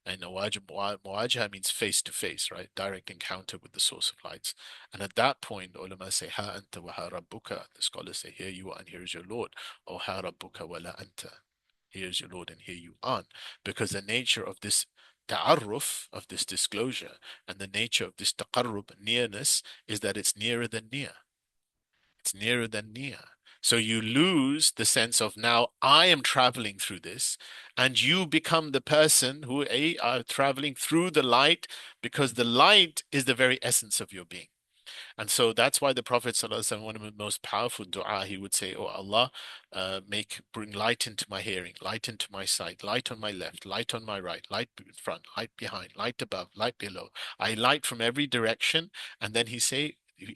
And muwajah means face to face, right? Direct encounter with the source of lights. And at that point, ulama say, ha anta wa ha rabbuka. The scholars say, here you are and here is your Lord. Or ha rabbuka wa la anta. Here is your Lord and here you aren't. Because the nature of this ta'arruf, of this disclosure, and the nature of this taqarrub, nearness, is that it's nearer than near. It's nearer than near. So you lose the sense of now I am traveling through this, and you become the person who are traveling through the light because the light is the very essence of your being. And so that's why the Prophet ﷺ, one of the most powerful dua, he would say, "Oh Allah, bring light into my hearing, light into my sight, light on my left, light on my right, light in front, light behind, light above, light below. I light from every direction." And then he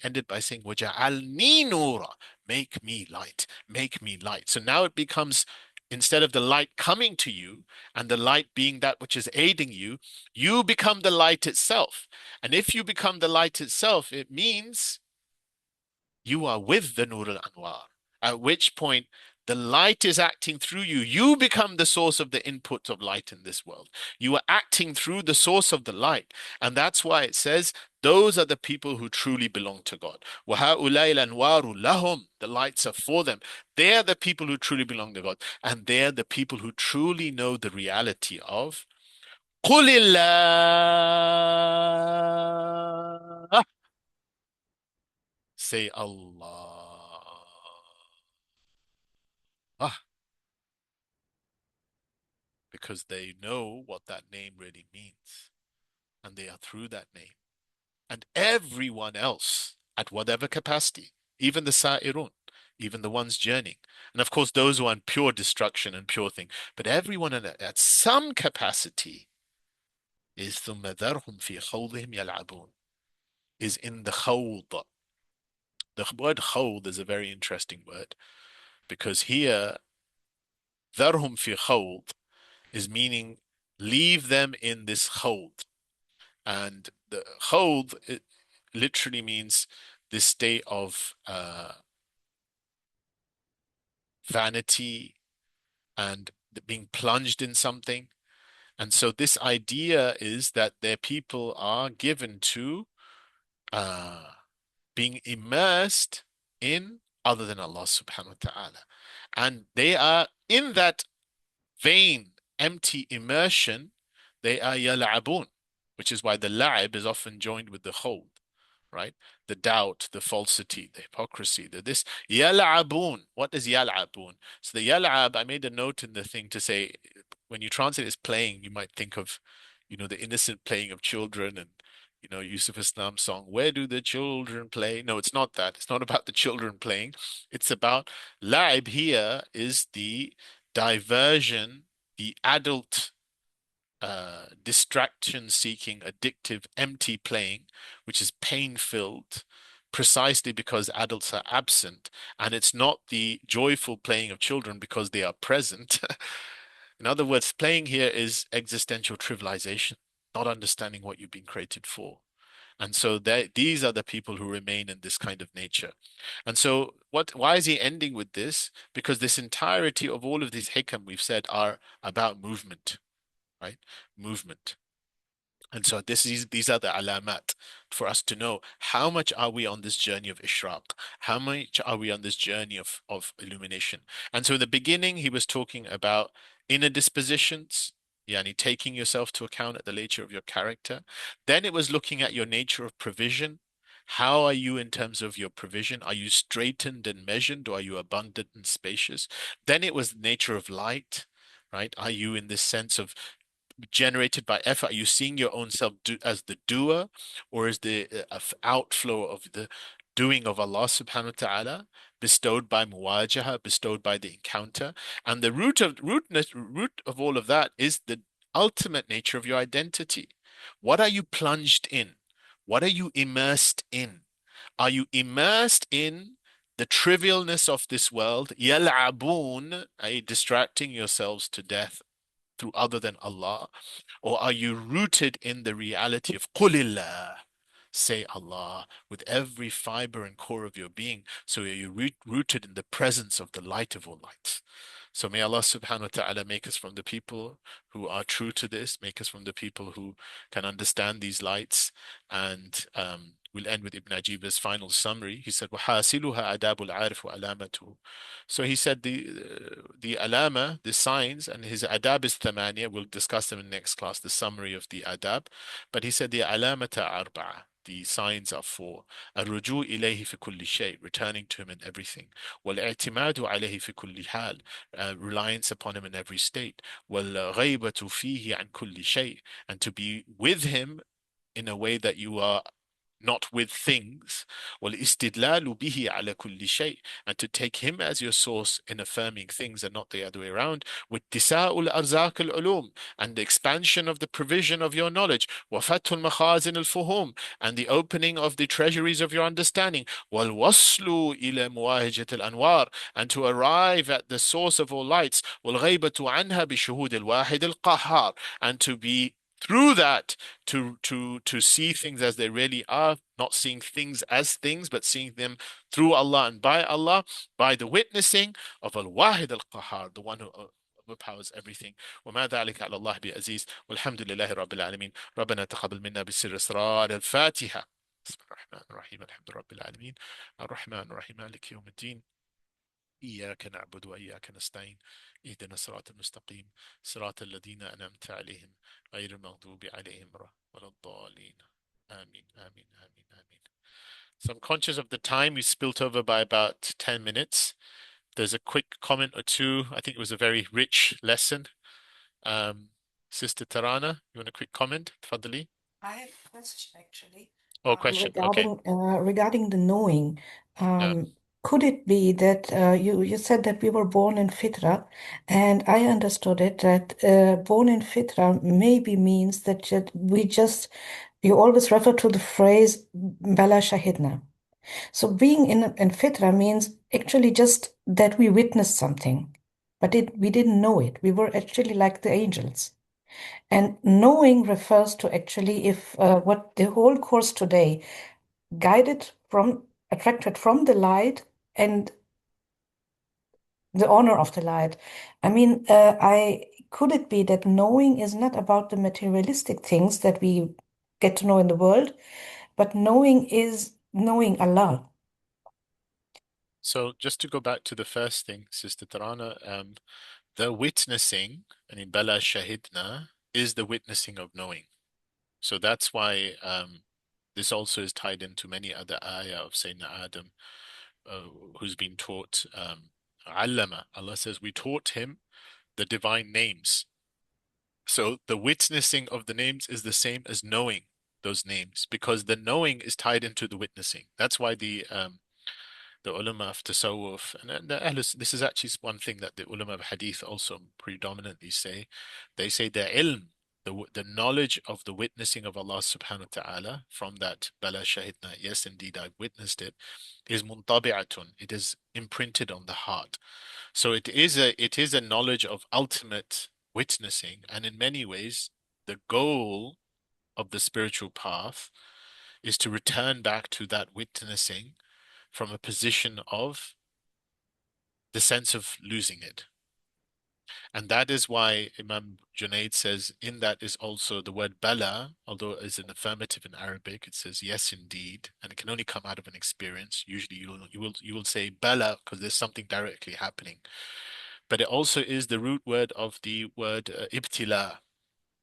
ended by saying, "Waja'alni nura," make me light, make me light. So now it becomes, instead of the light coming to you and the light being that which is aiding you, you become the light itself. And if you become the light itself, it means you are with the Nur al-Anwar, at which point the light is acting through you. You become the source of the input of light in this world. You are acting through the source of the light. And that's why it says, those are the people who truly belong to God. وَهَؤُلَاءِ الْأَنْوَارُ لَهُمْ. The lights are for them. They're the people who truly belong to God. And they're the people who truly know the reality of قُلِ اللَّهِ. Say Allah. Because they know what that name really means. And they are through that name. And everyone else, at whatever capacity, even the Sa'irun, even the ones journeying, and of course those who are in pure destruction and pure thing, but everyone at some capacity is ثُمَّ ذَرْهُمْ فِي خَوْضِهِمْ يَلْعَبُونَ, is in the khawd. The word khawd is a very interesting word because here ذَرْهُمْ فِي خَوْض is meaning leave them in this khawd. And the khawd, it literally means this state of vanity and being plunged in something. And so this idea is that their people are given to being immersed in other than Allah subhanahu wa ta'ala. And they are in that vain, empty immersion, they are yal'abun, which is why the la'ib is often joined with the khawd, right? The doubt, the falsity, the hypocrisy, the this. Yal'abun. What is yal'abun? So the yal'ab, I made a note in the thing to say, when you translate as playing, you might think of, the innocent playing of children and, Yusuf Islam's song, Where Do the Children Play? No, it's not that. It's not about the children playing. It's about la'ib here is the diversion, the adult distraction seeking, addictive, empty playing, which is pain filled, precisely because adults are absent, and it's not the joyful playing of children because they are present. In other words, playing here is existential trivialization, not understanding what you've been created for. And so these are the people who remain in this kind of nature. And so why is he ending with this? Because this entirety of all of these hikam we've said are about movement, right? Movement. And so these are the alamat for us to know how much are we on this journey of ishraq, how much are we on this journey of illumination. And so in the beginning, he was talking about inner dispositions, yani taking yourself to account at the nature of your character. Then it was looking at your nature of provision. How are you in terms of your provision? Are you straightened and measured, or are you abundant and spacious? Then it was the nature of light, right? Are you in this sense of generated by effort? Are you seeing your own self as the doer, or is the outflow of the doing of Allah subhanahu wa ta'ala, bestowed by muwajaha, bestowed by the encounter? And the root of all of that is the ultimate nature of your identity. What are you plunged in? What are you immersed in? Are you immersed in the trivialness of this world, yal'abun, distracting yourselves to death through other than Allah? Or are you rooted in the reality of Qulillah? Say Allah with every fiber and core of your being. So are you rooted in the presence of the light of all lights? So may Allah subhanahu wa ta'ala make us from the people who are true to this, make us from the people who can understand these lights. And we'll end with Ibn Ajib's final summary. He said, وَحَاسِلُهَا أَدَابُ الْعَارِفُ وَعَلَامَتُهُ. So he said the alama, the signs, and his adab is thamaniya. We'll discuss them in the next class, the summary of the adab. But he said the alamata arba'a. The signs are four. الرجوع إليه في كل شيء, returning to him in everything. والاعتماد عليه في كل حال, reliance upon him in every state. والغيبة فيه عن كل شيء, and to be with him in a way that you are not with things. والاستدلال به على كل شيء, and to take him as your source in affirming things and not the other way around. واتساء الأرزاق العلوم, and the expansion of the provision of your knowledge. وفتح المخازن الفهوم, and the opening of the treasuries of your understanding. والوصل إلى مواهجة الأنوار, and to arrive at the source of all lights. والغيبة عنها بشهود الواحد القهار, and to be through that to see things as they really are, not seeing things as things, but seeing them through Allah and by Allah, by the witnessing of Al-Wahid Al-Qahar, the one who overpowers everything. وما ذلك على الله بعزيز والحمد لله رب العالمين. ربنا تقبل منا بسر إسرار الفاتحة. بسم الله الرحمن الرحيم الحمد لله رب العالمين الرحمن الرحيم مالك يوم الدين إياك نعبد وإياك نستعين اهدنا الصراط المستقيم صراط الذين أنعمت عليهم غير المغضوب عليهم ولا الضالين آمين آمين آمين آمين. So I'm conscious of the time. We spilt over by about 10 minutes. There's a quick comment or two. I think it was a very rich lesson. Sister Tarana, you want a quick comment? Tafadali. I have a question actually Oh, question. Okay. regarding the knowing. Yeah. Could it be that you said that we were born in fitra, and I understood it that born in fitra maybe means that you always refer to the phrase Bala Shahidna. So being in fitra means actually just that we witnessed something, but we didn't know it. We were actually like the angels. And knowing refers to actually if what the whole course today guided from, attracted from the light and the honor of the light. I mean, could it be that knowing is not about the materialistic things that we get to know in the world, but knowing is knowing Allah? So just to go back to the first thing, Sister Tarana, the witnessing, and in Bala Shahidna, is the witnessing of knowing. So that's why this also is tied into many other ayah of Sayyidina Adam, who's been taught Allama. Allah says, we taught him the divine names. So the witnessing of the names is the same as knowing those names, because the knowing is tied into the witnessing. That's why the ulama of tasawwuf, and this is actually one thing that the ulama of hadith also predominantly say. They say the ilm the knowledge of the witnessing of Allah subhanahu wa ta'ala from that bala shahidna, yes, indeed, I've witnessed it, is muntabi'atun. It is imprinted on the heart. So it is a knowledge of ultimate witnessing, and in many ways, the goal of the spiritual path is to return back to that witnessing from a position of the sense of losing it. And that is why Imam Junaid says in that is also the word bala, although it is an affirmative in Arabic, it says yes indeed, and it can only come out of an experience. Usually you will say bala because there's something directly happening. But it also is the root word of the word ibtila.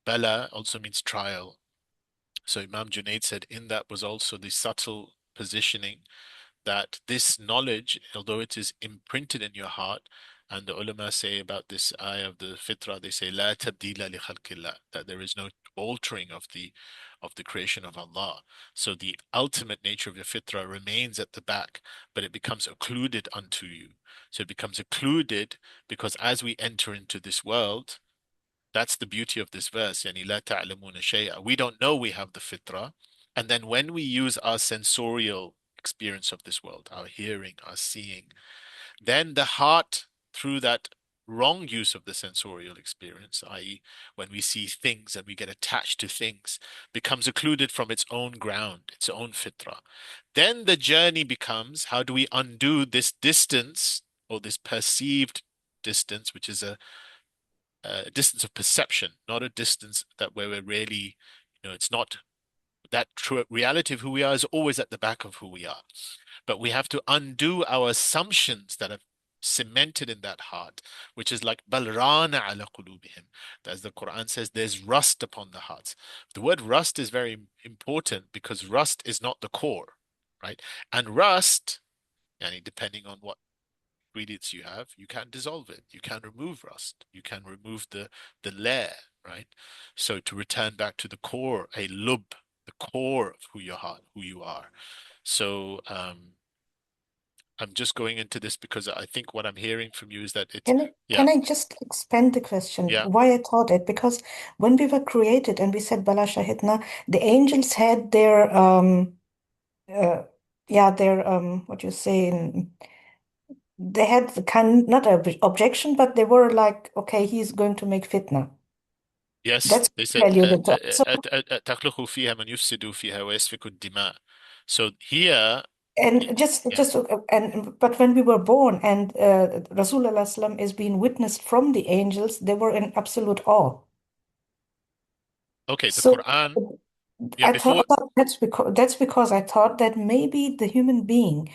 Bala also means trial. So Imam Junaid said in that was also the subtle positioning that this knowledge, although it is imprinted in your heart, and the ulama say about this ayah of the fitrah, they say la tabdila li khalqillah, that there is no altering of the creation of Allah. So the ultimate nature of your fitrah remains at the back, but it becomes occluded unto you. So it becomes occluded because as we enter into this world, that's the beauty of this verse. Yani, لا تعلمون شيئا. We don't know we have the fitrah. And then when we use our sensorial experience of this world, our hearing, our seeing, then the heart, through that wrong use of the sensorial experience, i.e., when we see things and we get attached to things, becomes occluded from its own ground, its own fitrah. Then the journey becomes how do we undo this distance or this perceived distance, which is a distance of perception, not a distance that where we're really, it's not that true reality of who we are is always at the back of who we are. But we have to undo our assumptions that are cemented in that heart, which is like balrana ala qulubihim. As the Quran says, there's rust upon the hearts. The word rust is very important because rust is not the core, right? And rust, yani depending on what ingredients you have, you can dissolve it. You can remove rust. You can remove the layer, right? So to return back to the core, a lub, the core of who you are, who you are. So I'm just going into this because I think what I'm hearing from you is that it's yeah, Can I just expand the question yeah, why I thought it? Because when we were created and we said Bala Shahidna, the angels had their uh, yeah, their what you say they had the kind not objection, but they were like, okay, he's going to make fitna. yes. That's They said value the thought. So تخلق فيها من يفسد فيها ويسفك الدماء. So here, and yeah. and but when we were born and Rasulullah Sallam is being witnessed from the angels, they were in absolute awe. Okay, the So Quran, yeah, I before, thought that's because I thought that maybe the human being,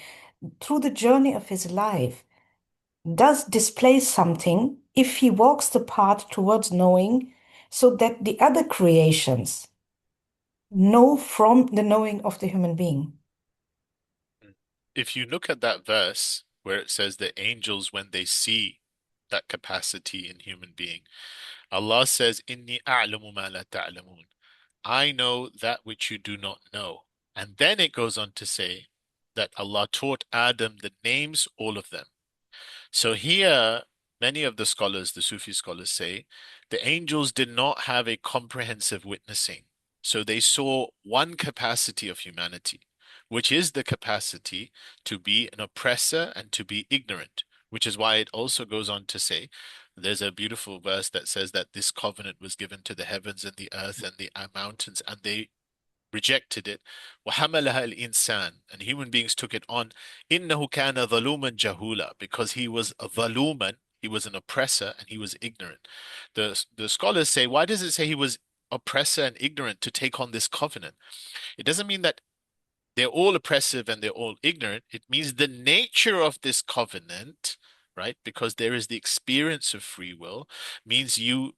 through the journey of his life, does display something if he walks the path towards knowing, so that the other creations know from the knowing of the human being. if you look at that verse where it says the angels, when they see that capacity in human being, Allah says, "Inni a'lamu ma la ta'lamun." I know that which you do not know. And then it goes on to say that Allah taught Adam the names, all of them. So here, many of the scholars, the Sufi scholars say, the angels did not have a comprehensive witnessing. So they saw one capacity of humanity, which is the capacity to be an oppressor and to be ignorant, which is why it also goes on to say, there's a beautiful verse that says that this covenant was given to the heavens and the earth and the mountains, and they rejected it. وَحَمَلَهَا الْإِنسَانِ, and human beings took it on. إِنَّهُ كَانَ ظَلُومًا جَهُولًا, because he was a ظَلُومًا, he was an oppressor and he was ignorant. The scholars say, why does it say he was oppressor and ignorant to take on this covenant? It doesn't mean that they're all oppressive and they're all ignorant. It means the nature of this covenant, right? Because there is the experience of free will, means you,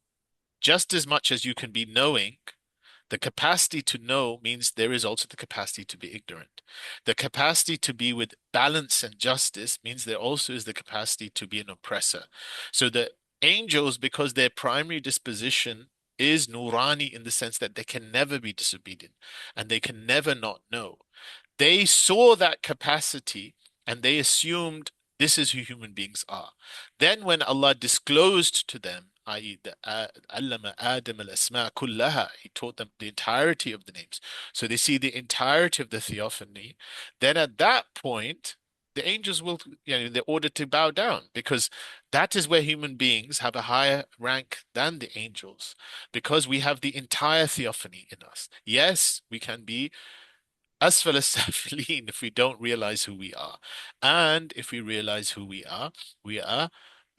just as much as you can be knowing, the capacity to know means there is also the capacity to be ignorant. The capacity to be with balance and justice means there also is the capacity to be an oppressor. So the angels, because their primary disposition is nurani in the sense that they can never be disobedient and they can never not know, they saw that capacity and they assumed this is who human beings are. Then, when Allah disclosed to them i.e., the allama Adam al-asma kullaha. He taught them the entirety of the names. So they see the entirety of the theophany. Then at that point, the angels will, they're ordered to bow down because that is where human beings have a higher rank than the angels because we have the entire theophany in us. Yes, we can be asfal as-safilin if we don't realize who we are. And if we realize who we are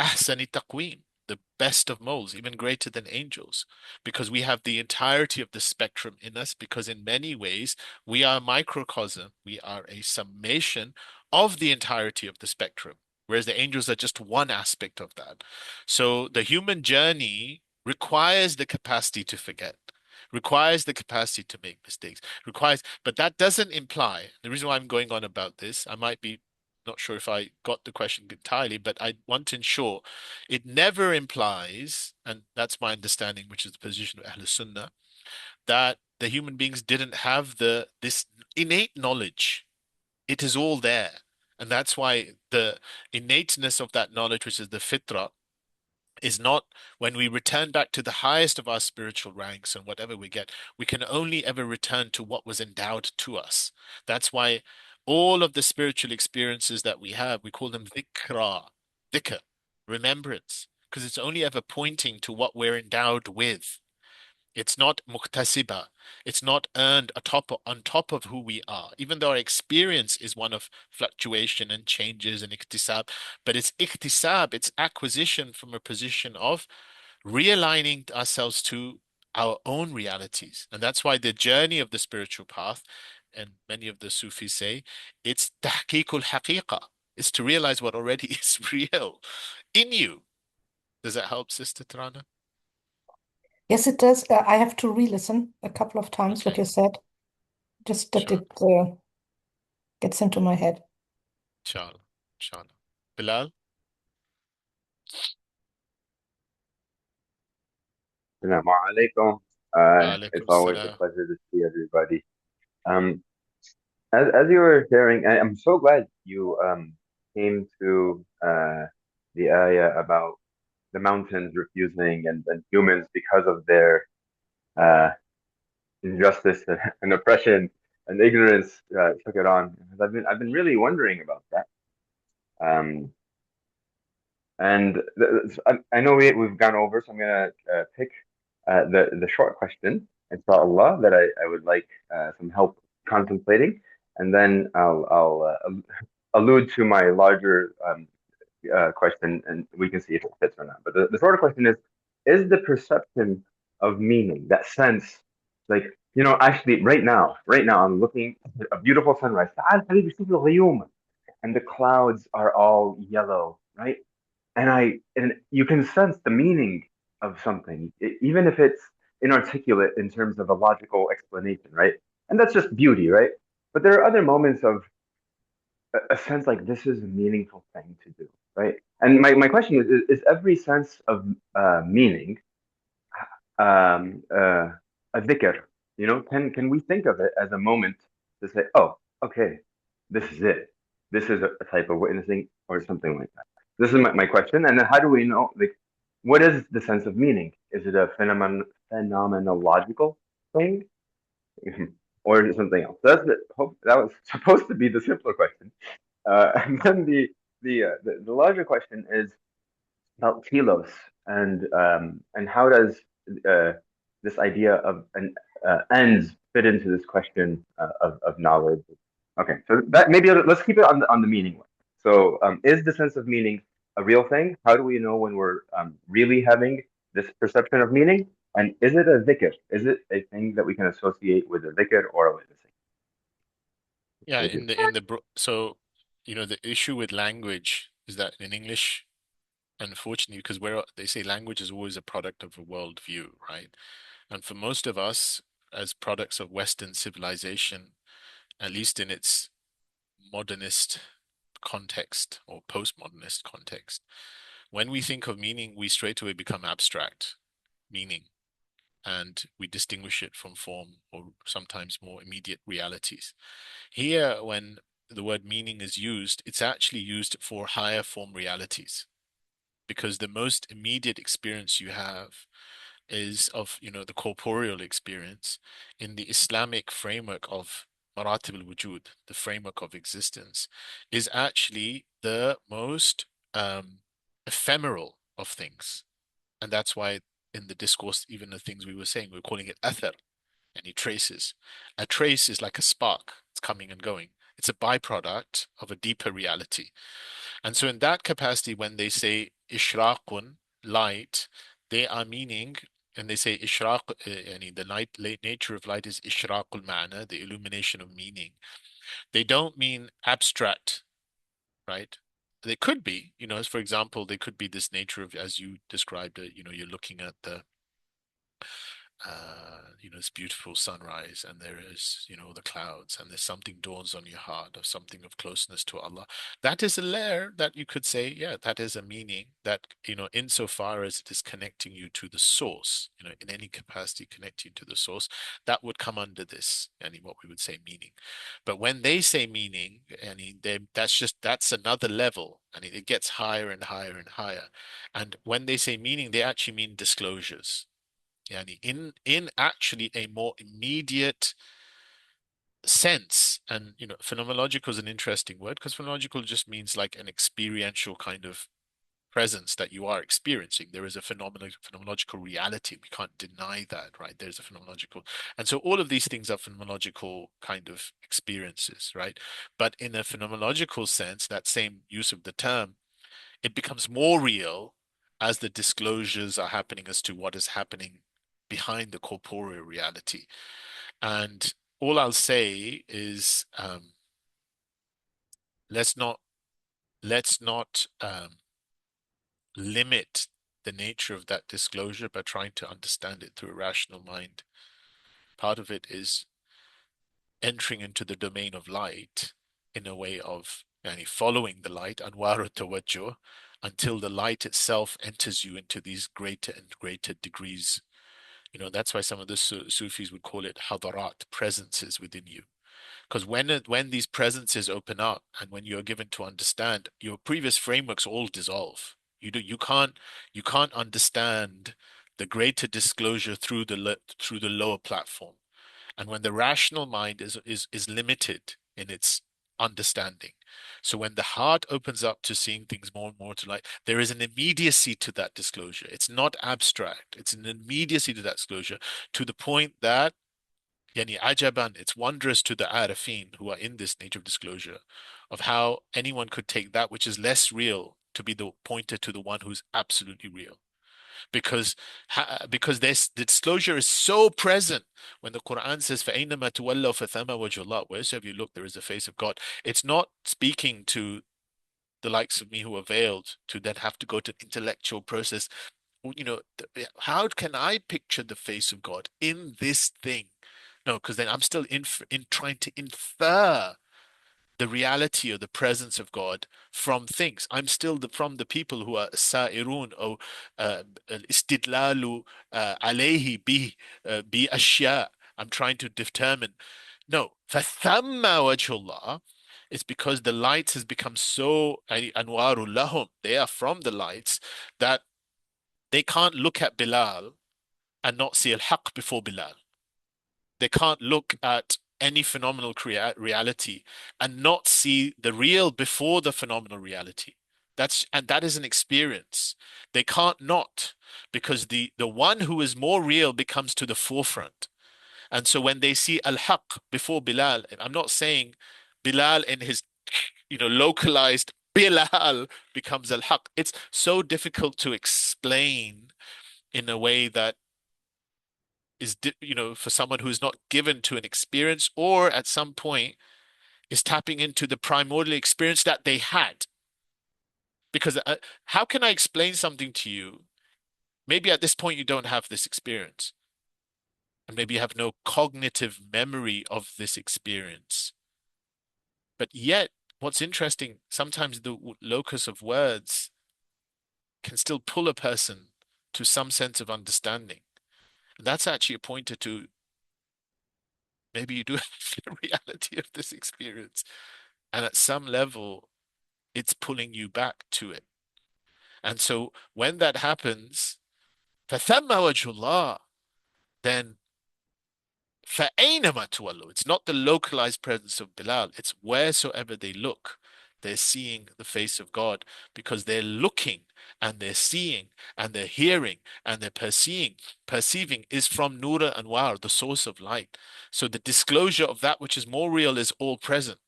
ahsani taqweem, the best of molds, even greater than angels, because we have the entirety of the spectrum in us, because in many ways we are a microcosm, we are a summation of the entirety of the spectrum, whereas the angels are just one aspect of that. So the human journey requires the capacity to forget, requires the capacity to make mistakes, requires, but that doesn't imply, the reason why I'm going on about this, I might be not sure if I got the question entirely, but I want to ensure it never implies, and that's my understanding, which is the position of Ahl Sunnah, that the human beings didn't have this innate knowledge. It is all there. And that's why the innateness of that knowledge, which is the fitrah, is not when we return back to the highest of our spiritual ranks and whatever we get, we can only ever return to what was endowed to us. That's why all of the spiritual experiences that we have, we call them dhikr, remembrance, because it's only ever pointing to what we're endowed with. It's not muktasiba. It's not earned on top of who we are, even though our experience is one of fluctuation and changes and iktisab, but it's iktisab, it's acquisition from a position of realigning ourselves to our own realities. And that's why the journey of the spiritual path, and many of the Sufis say, it's tahqiqul haqiqa, is to realize what already is real in you. Does that help, Sister Trana? Yes, it does. I have to re-listen a couple of times what Okay, you said, just that sure. it gets into my head. Inshallah. Inshallah. Bilal? Assalamu alaikum. It's Alaikum always a salam. pleasure to see everybody. Um, as you were sharing, I'm so glad you came to the ayah about the mountains refusing and humans because of their uh, injustice and oppression and ignorance took it on. Because I've been really wondering about that. Um, And I know we've gone over, so I'm gonna pick the short question, inshallah, that I would like some help contemplating, and then I'll allude to my larger question, and we can see if it fits or not. But the shorter question is the perception of meaning, that sense, like, actually right now, I'm looking at a beautiful sunrise, and the clouds are all yellow, right? And you can sense the meaning of something, even if it's inarticulate in terms of a logical explanation, right? And that's just beauty, right? But there are other moments of a sense like this is a meaningful thing to do, right? And my question is every sense of meaning a dhikr? Can we think of it as a moment to say, oh, okay, this is it. This is a type of witnessing or something like that. This is my question. And then how do we know, like, what is the sense of meaning? Is it a phenomenological thing? Or is it something else? That was supposed to be the simpler question. And then the larger question is about telos and how does uh, this idea of an ends fit into this question of knowledge? Okay, so that maybe let's keep it on the meaning one. So, is the sense of meaning a real thing? How do we know when we're really having this perception of meaning? And is it a dhikr? Is it a thing that we can associate with a dhikr or a witnessing? Yeah, Thank you. so the issue with language is that in English, unfortunately, because they say language is always a product of a worldview, right? And for most of us, as products of Western civilization, at least in its modernist context or postmodernist context, when we think of meaning, we straight away become abstract meaning and we distinguish it from form or sometimes more immediate realities. Here, when the word meaning is used, it's actually used for higher form realities because the most immediate experience you have is of, the corporeal experience in the Islamic framework of maratib al-wujud, the framework of existence, is actually the most ephemeral of things. And that's why in the discourse, even the things we were saying, we're calling it athar, any traces. A trace is like a spark, it's coming and going. It's a byproduct of a deeper reality. And so in that capacity, when they say ishraqun, light, they are meaning, and they say ishraq, the light nature of light is ishraqul ma'na, the illumination of meaning. They don't mean abstract, right? They could be, as for example, they could be this nature of, as you described it, you're looking at this beautiful sunrise, and there is, the clouds, and there's something dawns on your heart of something of closeness to Allah. That is a layer that you could say, yeah, that is a meaning that, insofar as it is connecting you to the source, in any capacity connecting to the source, that would come under this, and what we would say meaning. But when they say meaning, and that's another level, and it gets higher and higher and higher. And when they say meaning, they actually mean disclosures. In actually a more immediate sense. And phenomenological is an interesting word, because phenomenological just means like an experiential kind of presence that you are experiencing. There is a phenomenological reality. We can't deny that, right? There's a phenomenological, and so all of these things are phenomenological kind of experiences, right? But in a phenomenological sense, that same use of the term, it becomes more real as the disclosures are happening as to what is happening behind the corporeal reality. And all I'll say is, let's not limit the nature of that disclosure by trying to understand it through a rational mind. Part of it is entering into the domain of light in a way of following the light, anwar tawajjuh, until the light itself enters you into these greater and greater degrees. That's why some of the Sufis would call it hadarat, presences within you. Because when these presences open up, and when you're given to understand, your previous frameworks all dissolve. You can't understand the greater disclosure through the lower platform. And when the rational mind is limited in its understanding, so when the heart opens up to seeing things more and more to light, there is an immediacy to that disclosure. It's not abstract. It's an immediacy to that disclosure, to the point that Yani ajaban, it's wondrous to the arifin who are in this nature of disclosure, of how anyone could take that which is less real to be the pointer to the one who's absolutely real. Because this disclosure is so present when the Quran says, فَأَيْنَمَا تُوَلَّوْا فَثَمَّ وَجْهُ اللَّهِ, wheresoever you look, there is the face of God. It's not speaking to the likes of me who are veiled to then have to go to intellectual process. How can I picture the face of God in this thing? No, because then I'm still in trying to infer the reality or the presence of God from things. I'm still from the people who are sa'irun or istidlalu alayhi bi ashya. I'm trying to determine. No, فَثَمَّ وَجْهُ اللَّهِ. It's because the light has become so anwaru lahum. They are from the lights that they can't look at Bilal and not see al-haq before Bilal. They can't look at any phenomenal reality and not see the real before the phenomenal reality. That is an experience. They can't not, because the one who is more real becomes to the forefront. And so when they see al-haq before Bilal, and I'm not saying Bilal in his localized Bilal becomes al-haq. It's so difficult to explain in a way that is, for someone who's not given to an experience, or at some point is tapping into the primordial experience that they had. Because how can I explain something to you? Maybe at this point you don't have this experience, and maybe you have no cognitive memory of this experience. But yet, what's interesting, sometimes the locus of words can still pull a person to some sense of understanding. And that's actually a pointer to maybe you do have the reality of this experience. And at some level, it's pulling you back to it. And so when that happens, فَثَمَّ وَجْهُ اللَّهِ, then فَأَيْنَمَا تُوَلُّوا, it's not the localized presence of Bilal, it's wheresoever they look, they're seeing the face of God, because they're looking and they're seeing and they're hearing and they're perceiving is from Nura Anwar, the source of light. So the disclosure of that which is more real is all present.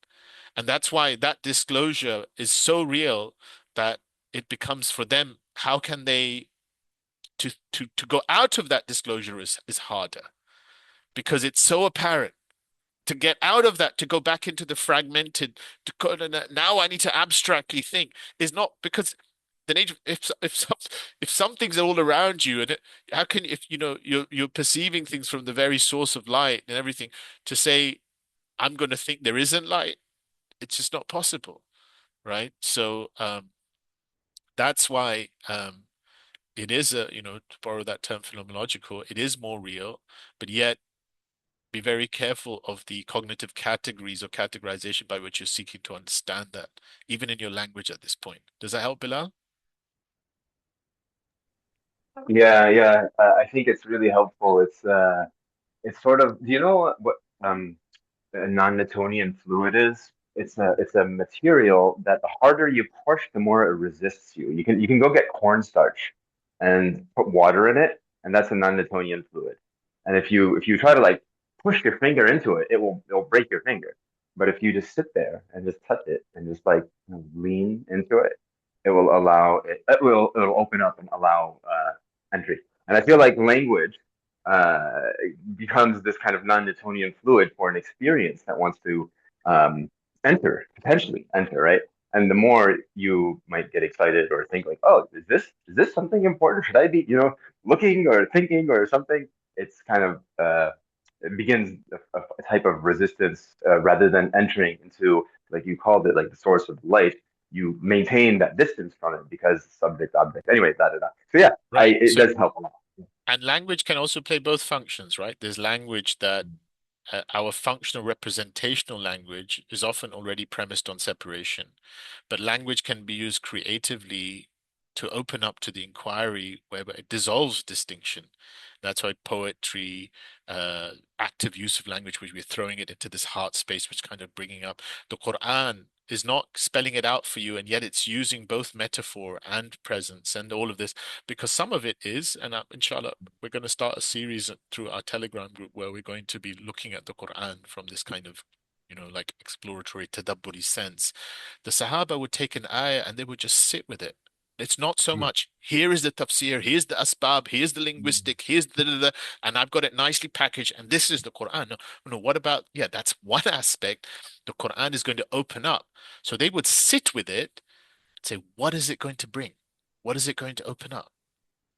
And that's why that disclosure is so real that it becomes for them, how can they to go out of that disclosure is harder, because it's so apparent. To get out of that, to go back into the fragmented, to go to now I need to abstractly think, is not because the nature, if something's all around you, and how can, if you know you're perceiving things from the very source of light and everything, to say I'm going to think there isn't light, it's just not possible, right? So that's why it is a, to borrow that term phenomenological, it is more real, but yet be very careful of the cognitive categories or categorization by which you're seeking to understand that, even in your language at this point. Does that help, Bilal? Yeah, yeah. I think it's really helpful. It's sort of, do you know what a non-Newtonian fluid is? It's a material that the harder you push, the more it resists you. You can go get cornstarch and put water in it, and that's a non-Newtonian fluid. And if you try to like push your finger into it, it'll break your finger. But if you just sit there and just touch it and just like lean into it, it will allow it'll open up and allow entry. And I feel like language uh, becomes this kind of non-Newtonian fluid for an experience that wants to um, potentially enter, right? And the more you might get excited or think like, oh, is this something important? Should I be, looking or thinking or something? It's kind of it begins a type of resistance rather than entering into, like you called it, like the source of light. You maintain that distance from it because subject object. Anyway, da da da. So yeah, Right. it So, does help a lot. and language can also play both functions, right? There's language that our functional representational language is often already premised on separation, but language can be used creatively to open up to the inquiry whereby it dissolves distinction. That's why poetry, active use of language, which we're throwing it into this heart space, which kind of bringing up the Quran is not spelling it out for you, and yet it's using both metaphor and presence and all of this, because some of it is, and inshallah, we're going to start a series through our Telegram group where we're going to be looking at the Quran from this kind of, like exploratory tadabburi sense. The Sahaba would take an ayah and they would just sit with it. It's not so much, here is the tafsir, here's the asbab, here's the linguistic, here's the, and I've got it nicely packaged, and this is the Quran. No, no, what about, yeah, that's one aspect. The Quran is going to open up. So they would sit with it, say, what is it going to bring? What is it going to open up?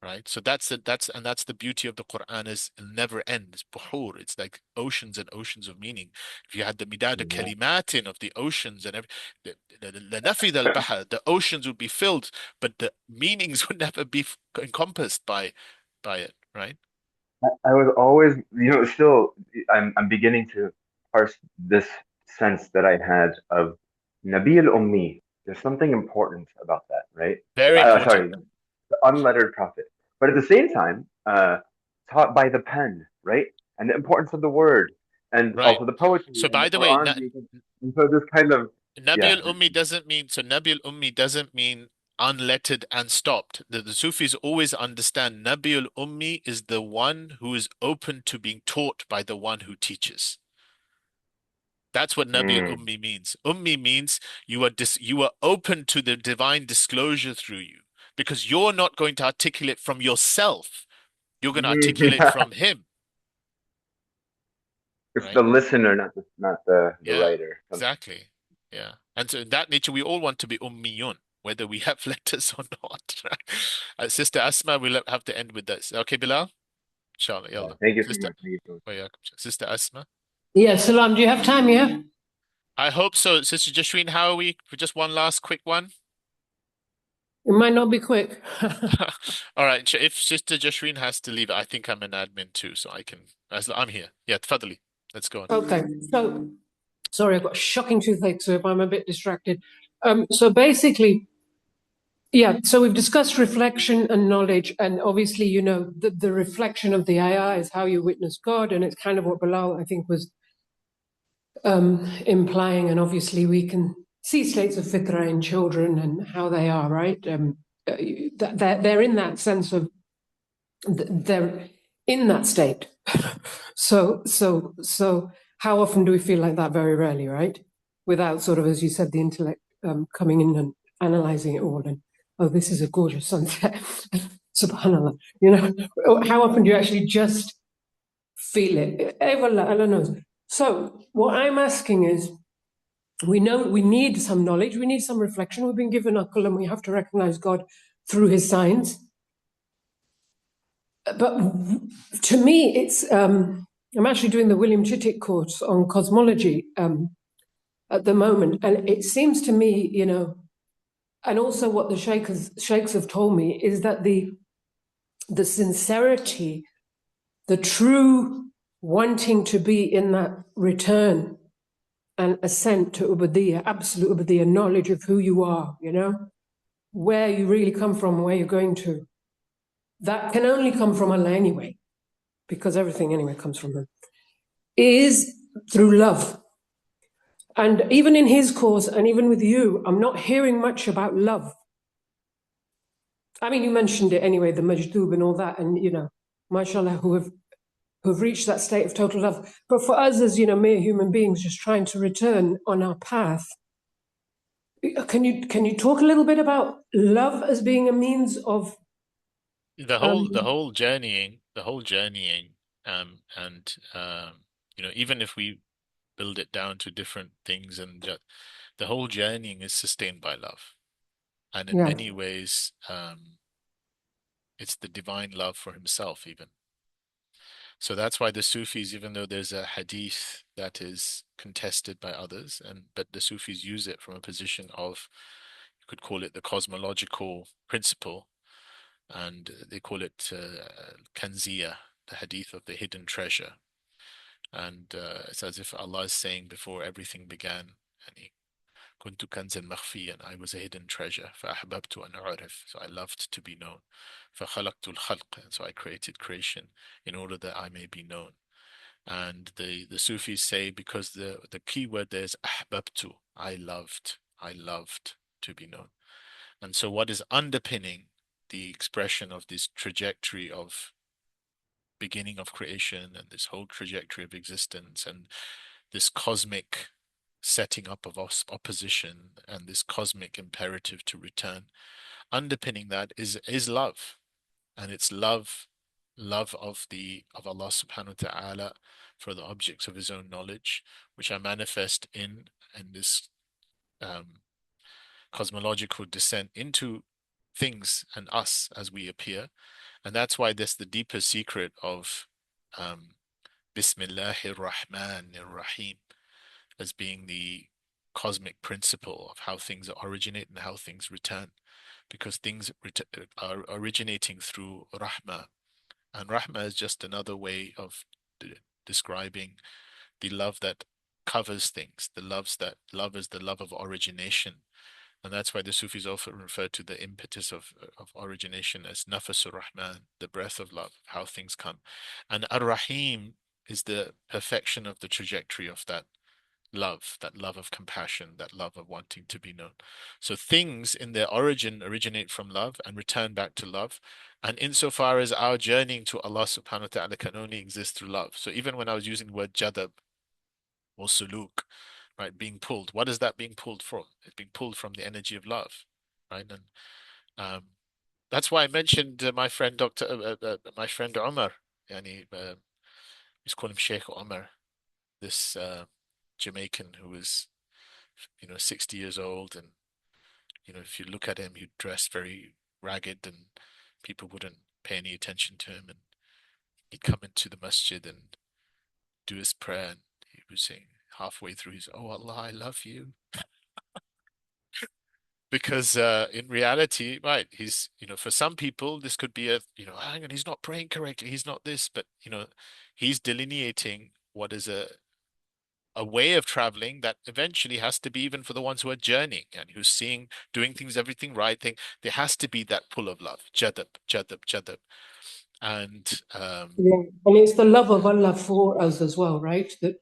Right? So that's the beauty of the Quran, is it never ends. Buhur, it's like oceans and oceans of meaning. If you had the midad Yeah. kalimatin of the oceans and every the nafid al-bahr, the oceans would be filled, but the meanings would never be encompassed by it, right? I was always, still, I'm beginning to parse this sense that I had of Nabi al-Ummi. There's something important about that, right? Very important. Sorry, the unlettered prophet. But at the same time, taught by the pen, right? And the importance of the word, and Right. also the poetry So and the by the way, Quran. And so this kind of, Nabi yeah. al-Ummi doesn't mean, so Nabi al-Ummi doesn't mean unlettered and stopped. The Sufis always understand Nabi al-Ummi is the one who is open to being taught by the one who teaches. That's what Nabi Mm. al-Ummi means. Ummi means you are open to the divine disclosure through you, because you're not going to articulate from yourself. You're going to articulate from him, It's right? the listener, not the Yeah, writer. exactly. Yeah. And so in that nature, we all want to be ummiyun, whether we have letters or not. Right? Sister Asma, we'll have to end with this. Okay, Bilal? Inshallah, Yeah. yalla. Thank you so Sister, much. Thank you so much. oh, yeah. Sister Asma. Yeah, Salam, do you have time, yeah? I hope so. Sister Jashreen, how are we? For just one last quick one. It might not be quick. All right. If Sister Jashreen has to leave, I think I'm an admin too, so I can, I'm here. Yeah, tafadali. Let's go on. Okay, so sorry, I've got a shocking toothache, so if I'm a bit distracted. So basically, Yeah, so we've discussed reflection and knowledge, and obviously, you know, the reflection of the ayah is how you witness God, and it's kind of what Bilal, I think, was implying, and obviously we can see states of fitra in children and how they are, right? They're in that sense of, they're in that state. So how often do we feel like that? Very rarely, right? Without sort of, as you said, the intellect coming in and analyzing it all, and oh, this is a gorgeous sunset. Subhanallah, you know, how often do you actually just feel it? Allah knows. So what I'm asking is, we know we need some knowledge, we need some reflection. We've been given akal, and we have to recognize God through His signs. But to me, it's I'm actually doing the William Chittick course on cosmology at the moment, and it seems to me, you know, and also what the sheikhs have told me is that the sincerity, the true wanting to be in that return and assent to ubudiyya, absolute ubudiyya, knowledge of who you are, you know, where you really come from, where you're going to, that can only come from Allah anyway, because everything anyway comes from Him, is through love. And even in his course, and even with you, I'm not hearing much about love. I mean, you mentioned it anyway, the majdub and all that, and, you know, mashallah, who have reached that state of total love. But for us as, you know, mere human beings just trying to return on our path, can you talk a little bit about love as being a means of The whole journeying, and you know, even if we build it down to different things, and the whole journeying is sustained by love, and in yeah, many ways, it's the divine love for Himself even. So that's why the Sufis, even though there's a hadith that is contested by others, but the Sufis use it from a position of, you could call it the cosmological principle, and they call it Kanziya, the hadith of the hidden treasure. And it's as if Allah is saying before everything began, كنت كنزا مخفيا, I was a hidden treasure. فأحببت أن أعرف, so I loved to be known. فخلقت الخلق, and so I created creation in order that I may be known. And the Sufis say, because the key word there is أحببت, I loved to be known. And so what is underpinning the expression of this trajectory of beginning of creation and this whole trajectory of existence and this cosmic setting up of opposition and this cosmic imperative to return, underpinning that is love. And it's love of Allah subhanahu wa ta'ala for the objects of His own knowledge, which are manifest in this cosmological descent into things and us as we appear. And that's why that's the deeper secret of Bismillahir Rahmanir Rahim as being the cosmic principle of how things originate and how things return, because things are originating through Rahmah, and Rahmah is just another way of describing the love that covers things, love is the love of origination. And that's why the Sufis often refer to the impetus of origination as Nafasur Rahman, the breath of love, how things come. And Ar-Rahim is the perfection of the trajectory of that love of compassion, that love of wanting to be known. So things in their origin originate from love and return back to love. And insofar as our journeying to Allah subhanahu wa ta'ala can only exist through love. So even when I was using the word jadab or suluk, right, being pulled, what is that being pulled from? It's being pulled from the energy of love, right? And that's why I mentioned my friend my friend Omar, yani, let's call him Sheikh Omar, this Jamaican who was, 60 years old, and if you look at him, he'd dress very ragged, and people wouldn't pay any attention to him, and he'd come into the masjid and do his prayer, and he was saying halfway through, he's, "Oh Allah, I love you." Because in reality, right, he's, for some people, this could be hang on, he's not praying correctly, he's not this, but, he's delineating what is a a way of traveling that eventually has to be even for the ones who are journeying and who's seeing, doing things, everything right thing. There has to be that pull of love. Jadab, jadab, jadab. And Yeah, and it's the love of Allah for us as well, right? That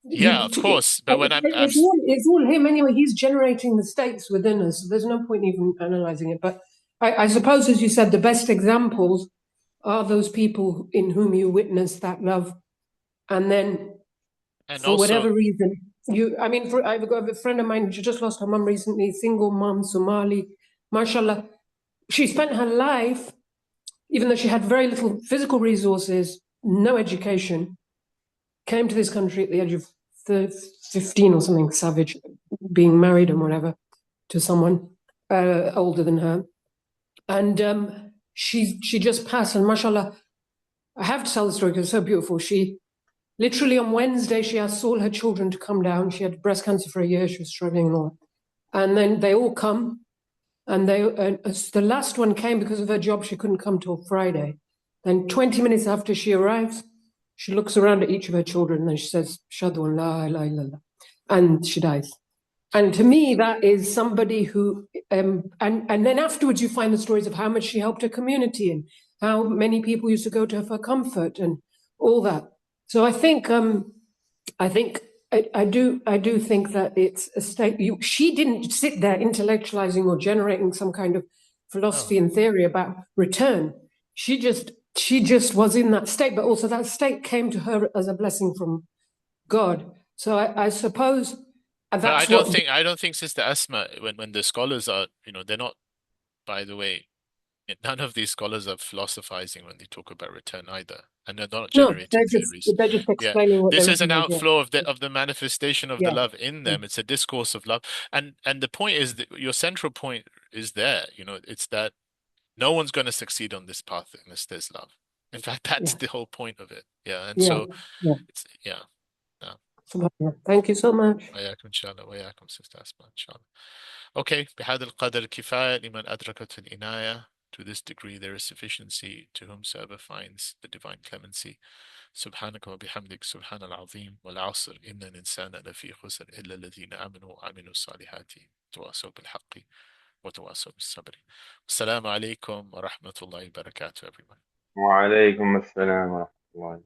you yeah, of course. But when it's all him anyway. He's generating the states within us. So there's no point even analyzing it. But I suppose, as you said, the best examples are those people in whom you witness that love, and then and for also, whatever reason, I've got a friend of mine who just lost her mum recently, single mum, Somali, mashallah. She spent her life, even though she had very little physical resources, no education, came to this country at the age of 15 or something, savage, being married and whatever to someone older than her. And she just passed, and mashallah, I have to tell the story because it's so beautiful. She literally on Wednesday, she asked all her children to come down. She had breast cancer for a year. She was struggling and all. And then they all come. And the last one came because of her job. She couldn't come till Friday. Then 20 minutes after she arrives, she looks around at each of her children and she says, Shadu an la ilaha illallah. And she dies. And to me, that is somebody who, and then afterwards you find the stories of how much she helped her community and how many people used to go to her for comfort and all that. So I think I do think that it's a state. She didn't sit there intellectualizing or generating some kind of philosophy and theory about return. She just was in that state, but also that state came to her as a blessing from God. So I suppose but that's what. I don't think Sister Asma, when the scholars are, they're not, by the way, none of these scholars are philosophizing when they talk about return either, and they're not No, generating theories. they're just Yeah, explaining what they this is an recognize. Yeah, outflow of the manifestation of the yeah, love in them. It's a discourse of love, and the point is that your central point is there. It's that no one's going to succeed on this path unless there's love. In fact, that's yeah, the whole point of it. Yeah, and yeah, so yeah. it's yeah. No. Subhanallah. Thank you so much. وإياكم إن شاء الله وإياكم ستة أسماء إن شاء الله. Okay, بهذا القدر كفاية لمن أدركت العناية. To this degree there is sufficiency to whomsoever finds the divine clemency. سبحانك وبحمدك سبحان العظيم والعصر إن الإنسان لفي خسر إلا الذين آمنوا وعملوا الصالحات تواصوا بالحق وتواصوا بالصبر. السلام عليكم ورحمة الله وبركاته everyone. وعليكم السلام ورحمة الله